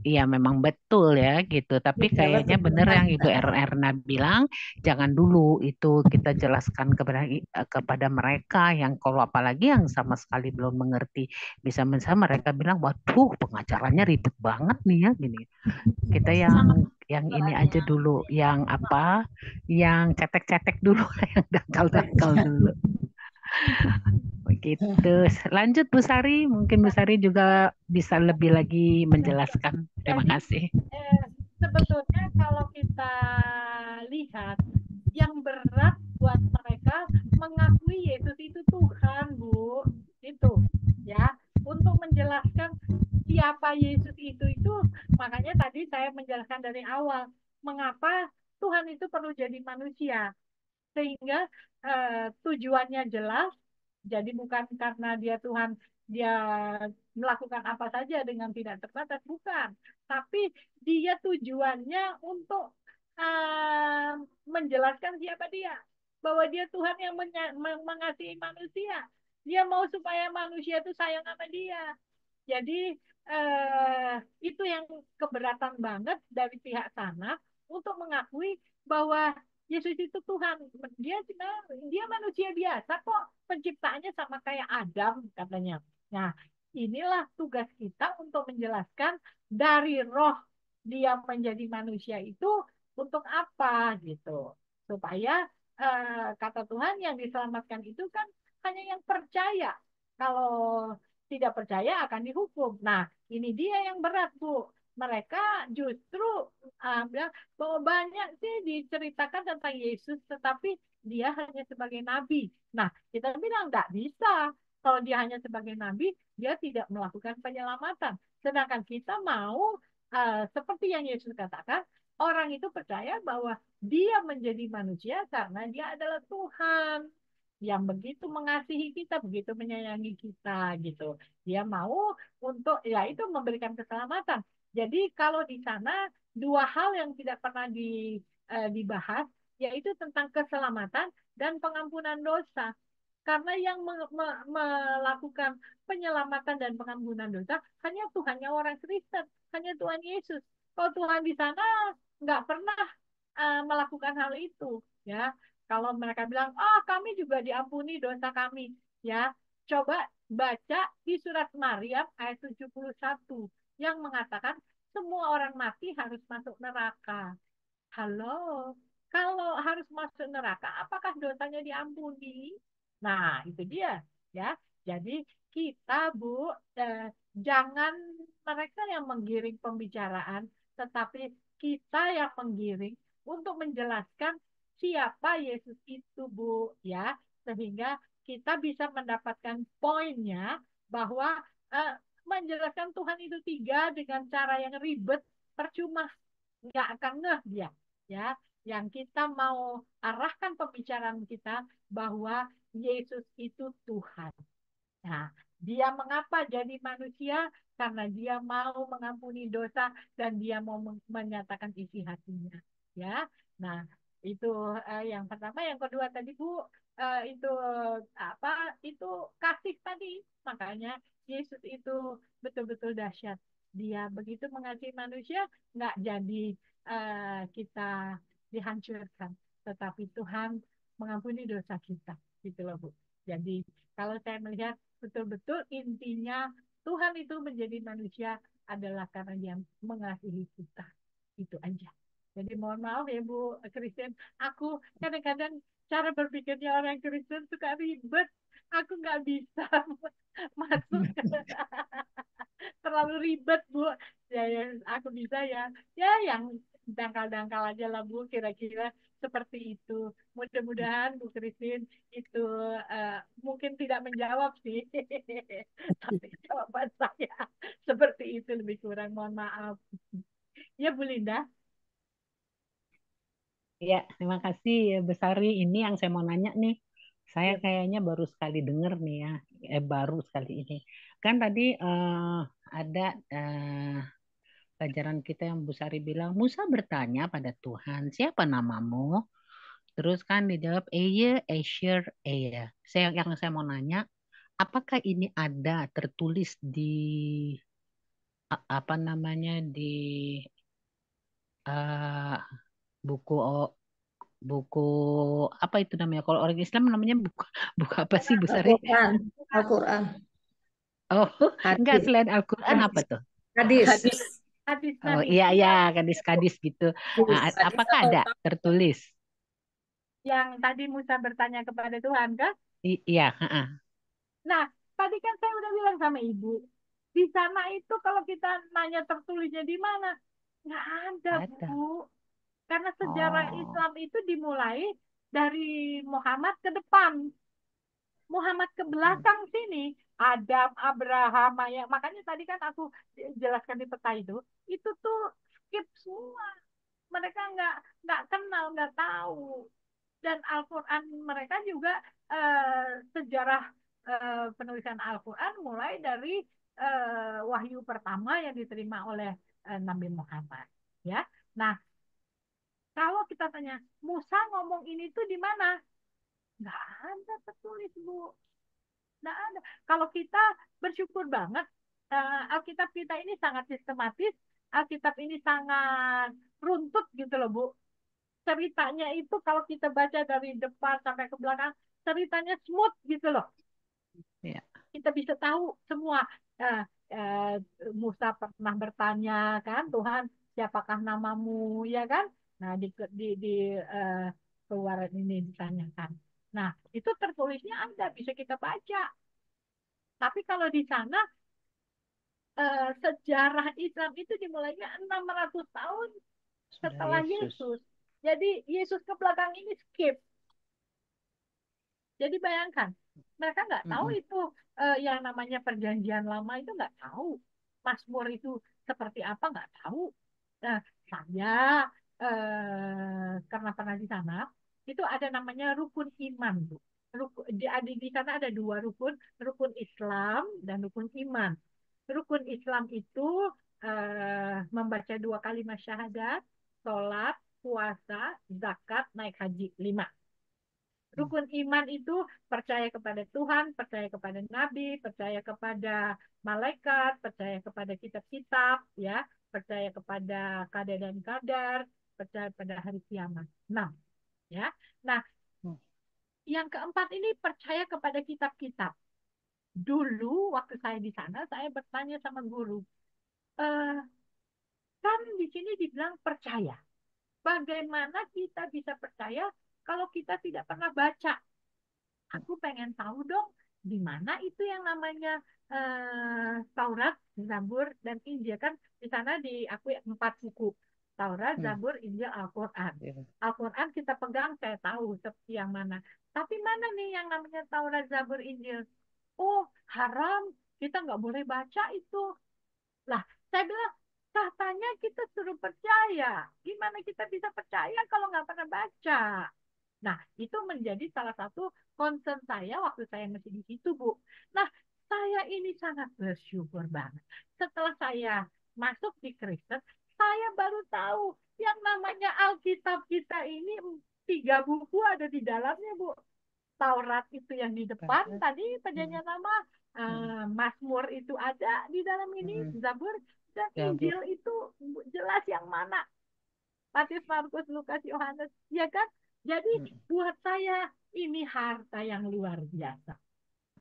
iya memang betul ya gitu. Tapi iya kayaknya betul benar benar. yang Ibu Erna bilang, jangan dulu itu kita jelaskan kepada mereka yang kalau apalagi yang sama sekali belum mengerti. Bisa mereka bilang, waduh pengacaranya ribet banget nih ya gini. Kita yang ini aja dulu, yang apa, yang cetek-cetek dulu, yang dangkal-dangkal dulu. Gitu. Lanjut Bu Sari, mungkin Bu Sari juga bisa lebih lagi menjelaskan. Terima Jadi kasih. sebetulnya kalau kita lihat yang berat buat mereka mengakui Yesus itu Tuhan, Bu. Itu ya, untuk menjelaskan siapa Yesus itu makanya tadi saya menjelaskan dari awal mengapa Tuhan itu perlu jadi manusia, sehingga tujuannya jelas. Jadi bukan karena dia Tuhan, dia melakukan apa saja dengan tidak terbatas, bukan. Tapi dia tujuannya untuk uh, menjelaskan siapa dia. Bahwa dia Tuhan yang mengasihi manusia. Dia mau supaya manusia itu sayang sama dia. Jadi itu yang keberatan banget dari pihak sana untuk mengakui bahwa Yesus itu Tuhan. Dia manusia biasa kok. Penciptaannya sama kayak Adam katanya. Nah, inilah tugas kita untuk menjelaskan dari roh dia menjadi manusia itu untuk apa gitu. Supaya kata Tuhan yang diselamatkan itu kan hanya yang percaya. Kalau tidak percaya akan dihukum. Nah, ini dia yang berat, Bu. Mereka justru bilang bahwa banyak sih diceritakan tentang Yesus, tetapi dia hanya sebagai nabi. Nah, kita bilang tidak bisa. Kalau dia hanya sebagai nabi, dia tidak melakukan penyelamatan. Sedangkan kita mau, seperti yang Yesus katakan, orang itu percaya bahwa dia menjadi manusia karena dia adalah Tuhan yang begitu mengasihi kita, begitu menyayangi kita gitu. Dia mau untuk ya itu memberikan keselamatan. Jadi kalau di sana dua hal yang tidak pernah dibahas yaitu tentang keselamatan dan pengampunan dosa. Karena yang melakukan penyelamatan dan pengampunan dosa hanya Tuhannya orang Kristen, hanya Tuhan Yesus. Kalau Tuhan di sana nggak pernah melakukan hal itu, ya. Kalau mereka bilang, oh kami juga diampuni dosa kami, ya. Coba baca di surat Maryam ayat 71 yang mengatakan semua orang mati harus masuk neraka. Halo, kalau harus masuk neraka, apakah dosanya diampuni? Nah, itu dia, ya. Jadi kita, Bu, jangan mereka yang menggiring pembicaraan, tetapi kita yang menggiring untuk menjelaskan siapa Yesus itu, Bu, ya. Sehingga kita bisa mendapatkan poinnya bahwa menjelaskan Tuhan itu tiga dengan cara yang ribet, percuma, nggak akan ngeh dia, ya. Yang kita mau arahkan pembicaraan kita bahwa Yesus itu Tuhan. Nah, dia mengapa jadi manusia? Karena dia mau mengampuni dosa dan dia mau menyatakan isi hatinya. Ya, nah itu yang pertama. Yang kedua tadi Bu, itu apa? Itu kasih tadi. Makanya Yesus itu betul-betul dahsyat. Dia begitu mengasihi manusia, nggak jadi kita dihancurkan, tetapi Tuhan mengampuni dosa kita, gitu loh Bu. Jadi kalau saya melihat betul-betul intinya Tuhan itu menjadi manusia adalah karena dia mengasihi kita. Itu aja. Jadi mohon maaf ya Bu Kristen, aku kadang-kadang cara berpikirnya orang Kristen suka ribet. Aku nggak bisa masuk terlalu ribet Bu. Ya, ya aku bisa ya. Ya yang dangkal-dangkal aja lah Bu, kira-kira seperti itu. Mudah-mudahan Bu Christine itu mungkin tidak menjawab sih. Tapi jawaban saya seperti itu lebih kurang. Mohon maaf. Ya Bu Linda. Ya, terima kasih ya Besari. Ini yang saya mau nanya nih. Saya Ya. kayaknya baru sekali dengar nih ya. Baru sekali ini. Kan tadi ada pelajaran kita yang Bu Sari bilang, Musa bertanya pada Tuhan, siapa namamu? Terus kan dijawab, Eye, Asher, Eye. Yang saya mau nanya, apakah ini ada tertulis di apa namanya di uh, buku buku apa itu namanya? Kalau orang Islam namanya buku buku apa sih Bu Sari? Al-Quran. Al-Quran. Oh, enggak, Hadis. selain Al-Quran apa tuh? Hadis. Hadis Oh Nabi. iya iya, kadis-kadis gitu. Nah, apakah ada tertulis? Yang tadi Musa bertanya kepada Tuhan kan? Iya, heeh. Nah, tadi kan saya udah bilang sama Ibu, di sana itu kalau kita nanya tertulisnya di mana, nggak ada, Ada. Bu. Karena sejarah Oh. Islam itu dimulai dari Muhammad ke depan. Muhammad ke belakang sini, Adam, Abraham, Maya. Makanya tadi kan aku jelaskan di peta itu tuh skip semua. Mereka nggak kenal, nggak tahu. Dan Al-Quran mereka juga sejarah penulisan Al-Quran mulai dari wahyu pertama yang diterima oleh Nabi Muhammad. Ya, nah kalau kita tanya Musa ngomong ini tuh di mana? Nggak ada tertulis, Bu. Nggak ada. Kalau kita bersyukur banget, Alkitab kita ini sangat sistematis, Alkitab ini sangat runtut gitu loh, Bu. Ceritanya itu kalau kita baca dari depan sampai ke belakang, ceritanya smooth gitu loh. Ya. Kita bisa tahu semua. Eh, eh, Musa pernah bertanya kan, Tuhan, siapakah namamu, ya kan? Nah, di keluaran ini ditanyakan. Nah, itu tertulisnya ada, bisa kita baca. Tapi kalau di sana sejarah Islam itu dimulainya 600 tahun Sudah setelah Yesus. Yesus. Jadi Yesus ke belakang ini skip. Jadi bayangkan, mereka nggak tahu Mm-mm. itu yang namanya perjanjian lama itu nggak tahu. Mazmur itu seperti apa nggak tahu. Nah, saya karena pernah di sana, itu ada namanya rukun iman, Bu. Di sana ada dua rukun, rukun Islam dan rukun iman. Rukun Islam itu membaca dua kalimat syahadat, sholat, puasa, zakat, naik haji, 5. Rukun iman itu percaya kepada Tuhan, percaya kepada Nabi, percaya kepada malaikat, percaya kepada kitab-kitab, ya, percaya kepada kadar dan kadar, percaya pada hari kiamat. 6, ya. Nah, Hmm. yang keempat ini percaya kepada kitab-kitab. Dulu waktu saya di sana, saya bertanya sama guru, eh, kan di sini dibilang percaya. Bagaimana kita bisa percaya kalau kita tidak pernah baca? Aku pengen tahu dong di mana itu yang namanya Taurat, Zabur, dan Injil kan di sana diakui 4 buku. Taurat, Zabur, Injil, Al-Quran. Ya. Al-Quran kita pegang, saya tahu seperti yang mana. Tapi mana nih yang namanya Taurat, Zabur, Injil? Oh, haram. Kita nggak boleh baca itu. Lah, saya bilang, katanya kita suruh percaya. Gimana kita bisa percaya kalau nggak pernah baca? Nah, itu menjadi salah satu concern saya waktu saya masih di situ, Bu. Nah, saya ini sangat bersyukur banget. Setelah saya masuk di Kristen, saya baru tahu yang namanya Alkitab kita ini 3 buku ada di dalamnya, Bu. Taurat itu yang di depan, Taurat. tadi perjanjian lama, Mazmur itu ada di dalam ini, Zabur, dan Zabur. Injil itu jelas yang mana. Matius, Markus, Lukas, Yohanes, ya kan? Jadi buat saya ini harta yang luar biasa.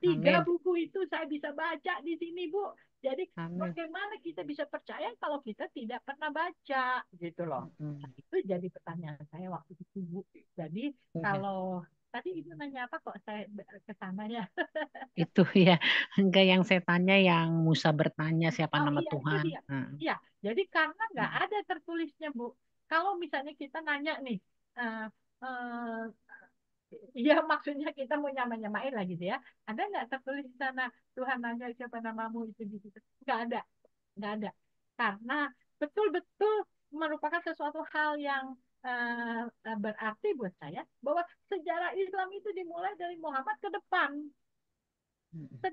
3 Amin. buku itu saya bisa baca di sini, Bu. Jadi Amin. bagaimana kita bisa percaya kalau kita tidak pernah baca, gitu loh. Nah, itu jadi pertanyaan saya waktu itu, Bu. Jadi Iya. kalau tadi Ibu nanya apa kok saya ke sana ya? Itu ya, enggak yang saya tanya yang Musa bertanya siapa Oh nama iya, itu Tuhan. dia. Iya, jadi karena nggak ada tertulisnya, Bu. Kalau misalnya kita nanya nih, eh, eh, iya maksudnya kita mau nyamain lah gitu ya. Ada nggak tertulis di sana Tuhan nanya siapa namamu itu gitu? Nggak ada, nggak ada. Karena betul-betul merupakan sesuatu hal yang berarti buat saya bahwa sejarah Islam itu dimulai dari Muhammad ke depan.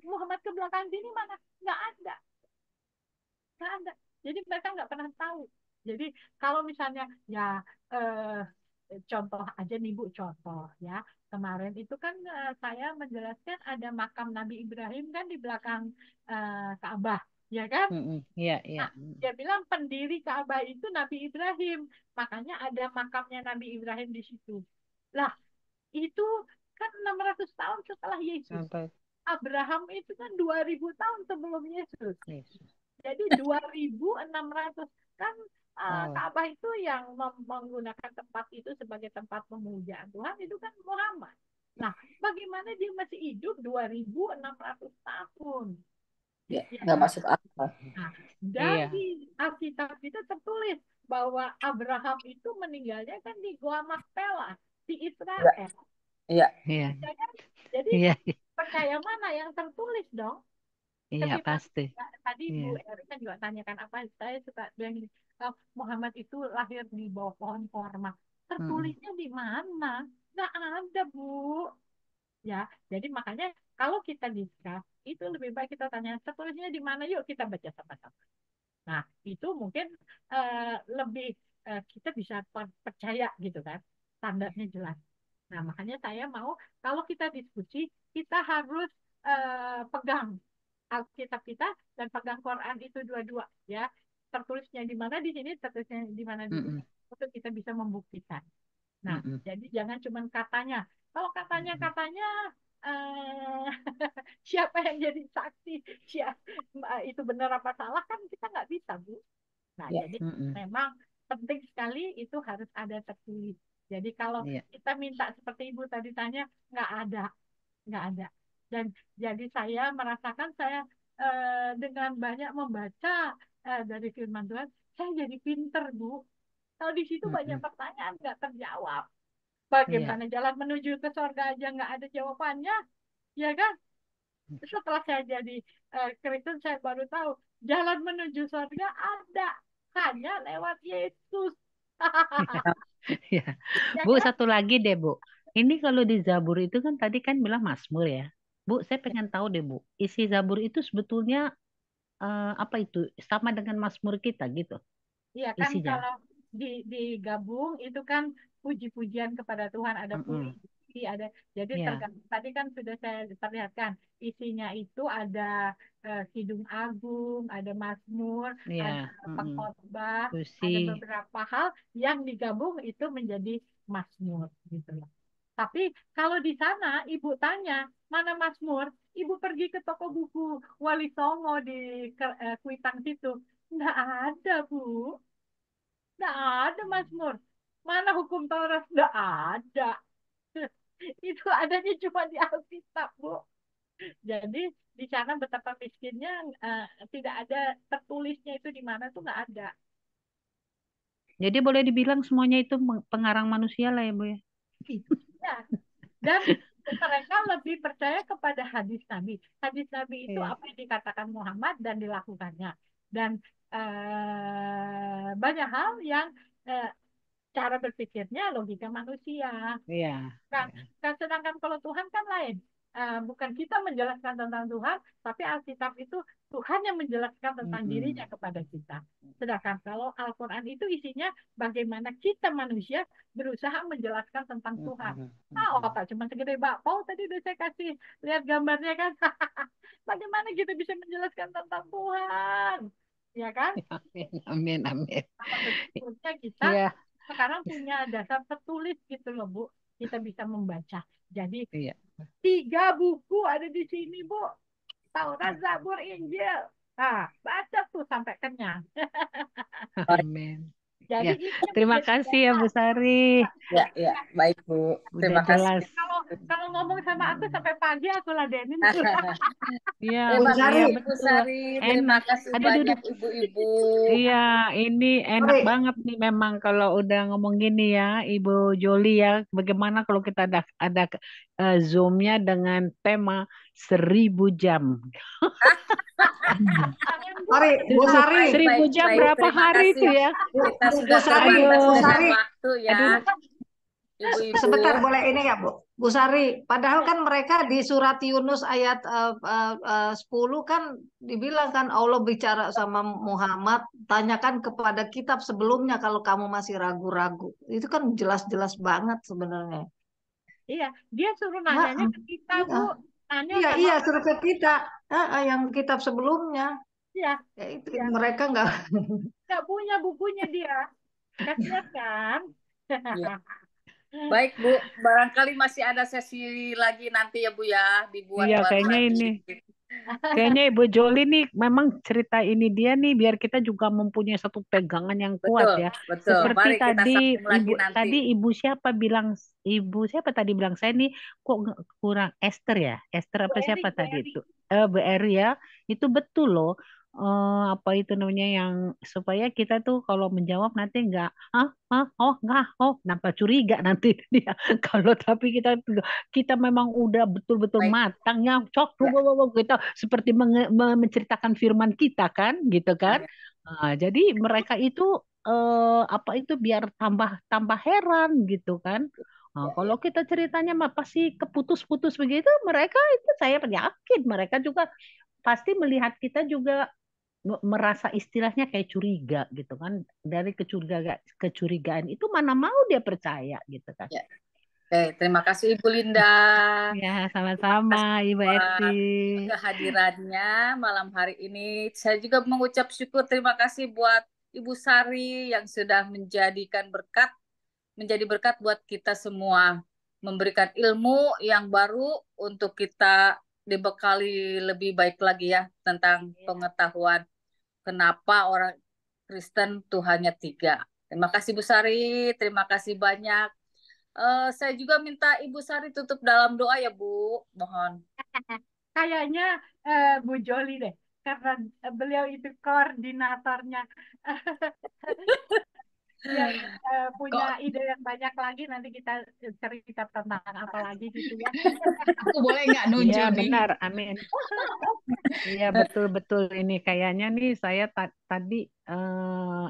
Muhammad ke belakang sini mana? Nggak ada, nggak ada. Jadi mereka nggak pernah tahu. Jadi kalau misalnya ya eh, contoh aja nih Bu, contoh ya. Kemarin itu kan saya menjelaskan ada makam Nabi Ibrahim kan di belakang Ka'bah, ya kan? Iya, iya. Nah, dia bilang pendiri Ka'bah itu Nabi Ibrahim. Makanya ada makamnya Nabi Ibrahim di situ. Lah, itu kan 600 tahun setelah Yesus. Sampai Abraham itu kan 2000 tahun sebelum Yesus. Yesus. Jadi 2600 kan Ka'bah itu yang menggunakan tempat itu sebagai tempat pemujaan Tuhan itu kan Muhammad. Nah, bagaimana dia masih hidup 2.600 tahun? Ya, Ya nggak kan? masuk akal. Nah, dan Iya. di Alkitab itu tertulis bahwa Abraham itu meninggalnya kan di Goa Makpela di Ya, Israel. iya. Iya. Ya kan? Jadi Iya. percaya mana yang tertulis dong? Iya Ketimbang pasti. tadi Bu Iya. Erika juga tanyakan apa, saya suka bilang gini, Muhammad itu lahir di bawah pohon korma. Mm-mm. Tertulisnya di mana? Nggak ada, Bu. Ya, jadi makanya kalau kita discuss, itu lebih baik kita tanya, tertulisnya di mana? Yuk kita baca sama-sama. Nah, itu mungkin lebih kita bisa percaya gitu kan, standarnya jelas. Nah, makanya saya mau kalau kita diskusi, kita harus pegang Alkitab kita dan pegang Quran itu dua-dua ya. Tertulisnya di mana di sini, tertulisnya di mana di sini, Mm-mm. untuk kita bisa membuktikan. Nah, Mm-mm. jadi jangan cuma katanya. Kalau Mm-mm. katanya eh, siapa yang jadi saksi, siapa itu benar apa salah kan kita nggak bisa, Bu. Nah, Ya. jadi Mm-mm. memang penting sekali itu harus ada tertulis. Jadi kalau Iya. kita minta seperti Ibu tadi tanya, nggak ada, nggak ada. Dan jadi saya merasakan saya dengan banyak membaca dari firman Tuhan, saya jadi pinter, Bu. Kalau di situ banyak Mm-mm. pertanyaan nggak terjawab. Iya. Bagaimana jalan menuju ke surga aja nggak ada jawabannya, ya kan? Setelah saya jadi Kristen, saya baru tahu jalan menuju surga ada, hanya lewat Yesus. Iya. Ya Bu, kan? satu lagi deh, Bu. Ini kalau di Zabur itu kan tadi kan bilang Mazmur ya. Bu, saya pengen tahu deh, Bu. Isi Zabur itu sebetulnya apa itu? Sama dengan Mazmur kita gitu Iya kan, isinya. kalau digabung itu kan puji-pujian kepada Tuhan, ada Mm-mm. puisi, ada, jadi Iya. tergantung tadi kan sudah saya perlihatkan isinya itu ada Kidung Agung, ada Mazmur, Iya. ada Mm-mm. pengkhotbah, Puisi. ada beberapa hal yang digabung itu menjadi Mazmur gitu loh. Tapi kalau di sana Ibu tanya mana Mazmur, Ibu pergi ke toko buku Wali Songo di Kuitang situ, nggak ada, Bu. Nggak ada Mazmur. Mana hukum Taurat? Nggak ada. Itu adanya cuma di Alkitab, Bu. Jadi di sana betapa miskinnya, tidak ada tertulisnya itu di mana tuh nggak ada. Jadi boleh dibilang semuanya itu pengarang manusia lah ya, Bu ya. Ya. Dan mereka lebih percaya kepada hadis Nabi. Hadis Nabi itu Iya. apa yang dikatakan Muhammad dan dilakukannya. Dan banyak hal yang eh, cara berpikirnya logika manusia. Iya. Nah, Iya. sedangkan kalau Tuhan kan lain. Bukan kita menjelaskan tentang Tuhan, tapi Alkitab itu Tuhan yang menjelaskan tentang dirinya Mm-mm. kepada kita. Sedangkan kalau Al-Quran itu isinya bagaimana kita manusia berusaha menjelaskan tentang Tuhan. Mm-mm. Nah, Mm-mm. otak cuma segede bakpao tadi udah saya kasih lihat gambarnya kan. Bagaimana kita bisa menjelaskan tentang Tuhan? Ya kan? Amin, amin, amin. Maka bersyukurnya kita Iya, sekarang punya dasar tertulis gitu loh, Bu. Kita bisa membaca. Jadi iya. 3 buku ada di sini, Bu. Taurat, Zabur, Injil. Nah, baca tuh sampai kenyang. Amin. Jadi Ya, ini yang terima menjadi kasih ya Bu dasar. Sari. Ya, ya, baik Bu. Udah Terima kasih. jelas. Kalau ngomong sama aku sampai pagi aku ladenin. Iya, Bu Hebat Sari, iya Bu betul. Sari. Terima Enak. kasih Aduh, banyak duduk. Ibu-ibu. Iya, ini enak Sari, banget nih memang kalau udah ngomong gini ya, Ibu Joli ya. Bagaimana kalau kita ada Zoom-nya dengan tema 1000 jam. Jangan, Bu. Sari, Bu Seribu, Sari, Baik, 1000 baik, jam baik. berapa Terima hari itu kasih. ya? Kita Bu sudah Sari, terbatas Bu Aduh, dengan Sari. waktu ya, aduh. Ibu-ibu. Sebentar boleh ini nggak Bu? Bu Sari, padahal kan mereka di surat Yunus ayat 10 kan dibilang kan Allah bicara sama Muhammad, tanyakan kepada kitab sebelumnya kalau kamu masih ragu-ragu. Itu kan jelas-jelas banget sebenarnya. Iya, dia suruh Nah, nanyanya ke kita, iya, Bu. Nanya iya, sama iya, suruh ke kita. Yang kitab sebelumnya. dia. Ya itu Iya, mereka nggak. nggak punya bukunya dia. Kasihan kan? Ya. Baik Bu, barangkali masih ada sesi lagi nanti ya Bu ya, dibuat Iya, baru kayaknya lagi. ini. Kayaknya Ibu Joli nih memang cerita ini dia nih biar kita juga mempunyai satu pegangan yang kuat Betul, ya. betul. Seperti Mari kita tadi sambung lagi nanti. ibu siapa bilang ibu siapa tadi bilang saya nih kok kurang Esther ya? Esther Bu apa Eri, siapa Bu tadi Eri. itu? Bu Eri ya. Itu betul loh. Apa itu namanya yang supaya kita tuh kalau menjawab nanti enggak oh enggak nampak curiga nanti dia kalau tapi kita memang udah betul-betul Baik. matangnya cok Ya, kita seperti menceritakan firman kita kan gitu kan. ya. Nah, jadi mereka itu apa itu biar tambah tambah heran gitu kan. Nah, Ya, kalau ya. kita ceritanya mah pasti keputus-putus begitu, mereka itu saya yakin mereka juga pasti melihat kita juga merasa istilahnya kayak curiga gitu kan. Dari kecurigaan itu mana mau dia percaya gitu kan. Ya. Oke, terima kasih Ibu Linda. Ya, Terima sama-sama kasih Ibu Esti. buat kehadirannya malam hari ini. Saya juga mengucap syukur terima kasih buat Ibu Sari yang sudah menjadi berkat buat kita semua, memberikan ilmu yang baru untuk kita dibekali lebih baik lagi ya tentang pengetahuan kenapa orang Kristen Tuhannya tiga. Terima kasih Bu Sari, terima kasih banyak. Saya juga minta Ibu Sari tutup dalam doa ya Bu, mohon. Kayaknya Bu Joli deh, karena beliau itu koordinatornya. Dia punya Kok ide yang banyak lagi, nanti kita cerita tentang apa lagi gitu ya. aku boleh nggak Iya nunjuk nih? benar, amin. Iya betul-betul ini kayaknya nih saya tadi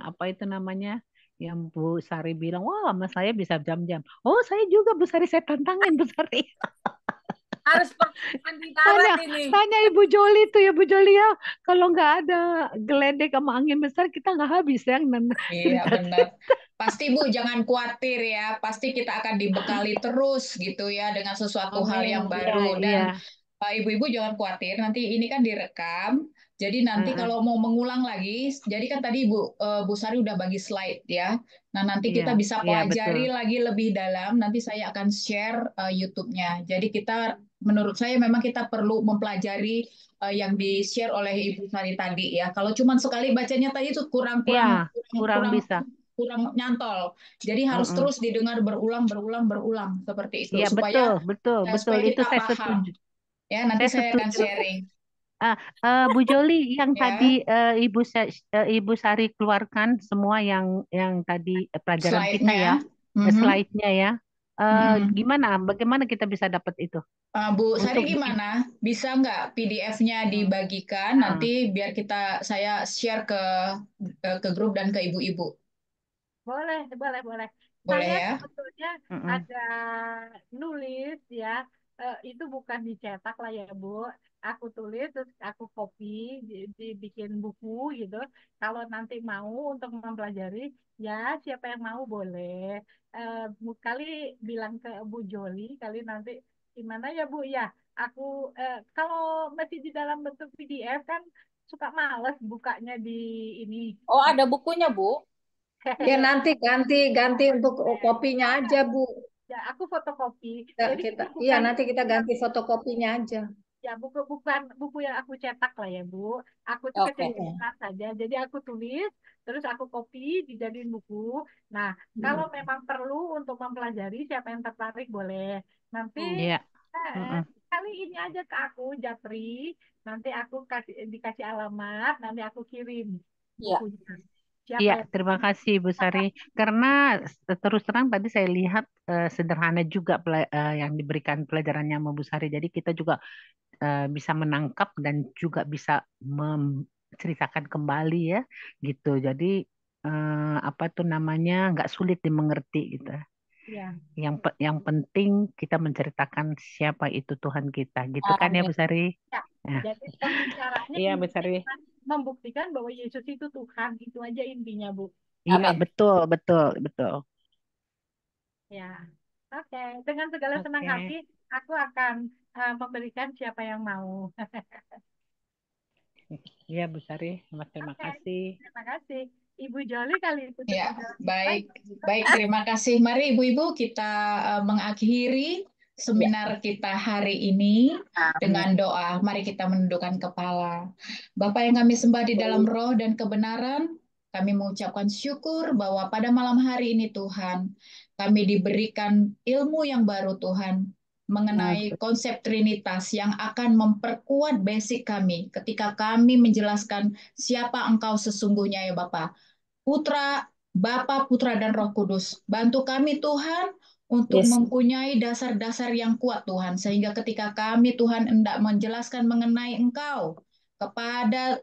apa itu namanya yang Bu Sari bilang, wah sama saya bisa jam-jam. Oh saya juga Bu Sari saya tantangin Bu Sari. Harus pertemuan di darat Tanya, ini. tanya Ibu Joli tuh ya Bu Joli ya. Kalau nggak ada geledek sama angin besar kita nggak habis ya Iya cerita. benar. Pasti Bu jangan khawatir ya. Pasti kita akan dibekali terus gitu ya dengan sesuatu hal Amin. yang Iya, baru. Dan iya. ibu-ibu jangan khawatir. Nanti ini kan direkam. Jadi nanti Heeh, kalau mau mengulang lagi, jadi kan tadi Bu Sari udah bagi slide ya. Nah nanti iya, kita bisa iya betul. pelajari lagi lebih dalam. Nanti saya akan share YouTube-nya. Jadi menurut saya memang kita perlu mempelajari yang di-share oleh Ibu Sari tadi ya. Kalau cuma sekali bacanya tadi itu kurang Iya, kurang kurang kurang bisa. kurang nyantol. Jadi harus Heeh. terus didengar berulang seperti itu Iya supaya betul, betul, betul. supaya Itu kita saya paham. setuju. Ya, nanti Saya saya akan setuju. sharing Ah, Bu Joli, yang tadi ya Ibu Sari keluarkan semua yang tadi pelajaran kita ya, slide-nya. Mhm, slide-nya ya. mhm. Gimana? Bagaimana kita bisa dapat itu? Bu Sari Untuk bikin. gimana? Bisa nggak PDF-nya Hmm, dibagikan ah, nanti biar saya share ke grup dan ke ibu-ibu. Boleh, boleh, boleh. Boleh Saya ya? sebetulnya mm-mm. ada nulis ya, itu bukan dicetak lah ya Bu. Aku tulis, terus aku copy, dibikin buku gitu. Kalau nanti mau untuk mempelajari, ya siapa yang mau boleh. Bu kali bilang ke Bu Joli, kali nanti gimana ya Bu ya. Aku kalau masih di dalam bentuk PDF kan suka males bukanya di ini. Oh, ada bukunya Bu? Ya Ya, nanti ganti untuk kopinya aja, Bu. ya, aku fotokopi. Jadi Kita, ini iya bukan nanti kita buku yang ganti fotokopinya aja. ya bukan buku yang aku cetak lah ya Bu. Aku tuh Oke. kecil-kecilan saja. Jadi aku tulis, terus aku copy dijadiin buku. Nah, kalau Hmm. memang perlu untuk mempelajari, siapa yang tertarik boleh. Nanti Iya. eh, eh, Mm-mm. kali ini aja ke aku Japri. Nanti aku dikasih alamat, nanti aku kirim Ya. bukunya. Siapa Iya, yang terima kasih Bu Sari. Karena terus terang tadi saya lihat sederhana juga yang diberikan pelajarannya sama Bu Sari. Jadi kita juga bisa menangkap dan juga bisa menceritakan kembali ya, gitu. Jadi apa tuh namanya nggak sulit dimengerti gitu. ya. Yang penting kita menceritakan siapa itu Tuhan kita, gitu kan ya Amin. Bu Sari? Ya, Nah, jadi pembicaranya iya Bu intinya Sari. cuma membuktikan bahwa Yesus itu Tuhan, itu aja intinya, Bu. Iya Amin. betul betul betul. Ya, oke. Dengan segala senang Oke. hati, aku akan memberikan siapa yang mau. Iya Bu Sari, terima Oke, kasih. terima kasih. Ibu Joli kali itu Ya, tutup dalam slide. baik. Baik, terima kasih. Mari ibu-ibu kita mengakhiri seminar kita hari ini dengan doa. Mari kita menundukkan kepala. Bapa yang kami sembah di dalam roh dan kebenaran, kami mengucapkan syukur bahwa pada malam hari ini Tuhan, kami diberikan ilmu yang baru Tuhan, mengenai konsep Trinitas yang akan memperkuat basic kami ketika kami menjelaskan siapa Engkau sesungguhnya ya Bapa. Putra, Bapa, Putra, dan Roh Kudus. Bantu kami Tuhan untuk mempunyai dasar-dasar yang kuat Tuhan. Sehingga ketika kami Tuhan hendak menjelaskan mengenai Engkau kepada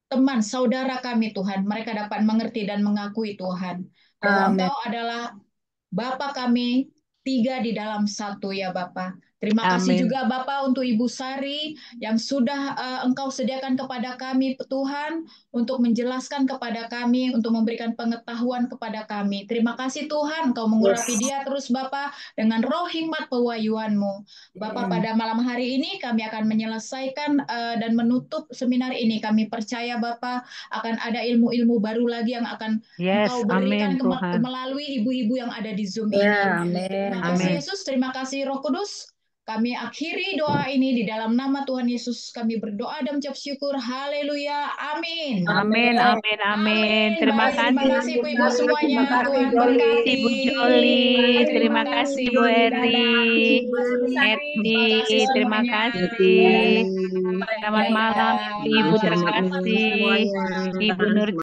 teman, saudara kami Tuhan, mereka dapat mengerti dan mengakui Tuhan. Bahwa Engkau adalah Bapa kami, 3 di dalam 1 ya Bapa. Terima kasih juga Bapa untuk Ibu Sari yang sudah Engkau sediakan kepada kami Tuhan untuk menjelaskan kepada kami, untuk memberikan pengetahuan kepada kami. Terima kasih Tuhan, Engkau mengurapi dia terus Bapa dengan roh hikmat pewahyuan-Mu. Bapa pada malam hari ini kami akan menyelesaikan dan menutup seminar ini. Kami percaya Bapa akan ada ilmu-ilmu baru lagi yang akan Engkau berikan melalui ibu-ibu yang ada di Zoom ini. Terima kasih Yesus, terima kasih Roh Kudus. Kami akhiri doa ini di dalam nama Tuhan Yesus. Kami berdoa dan mengucap syukur. Haleluya. Amin. Amin, amin, amin. Terima kasih Ibu-ibu semuanya. Tuhan berkati. Ibu Joli. Terima kasih Bu Eri. Eti, terima kasih. Selamat malam Ibu terkasih. Ibu Nur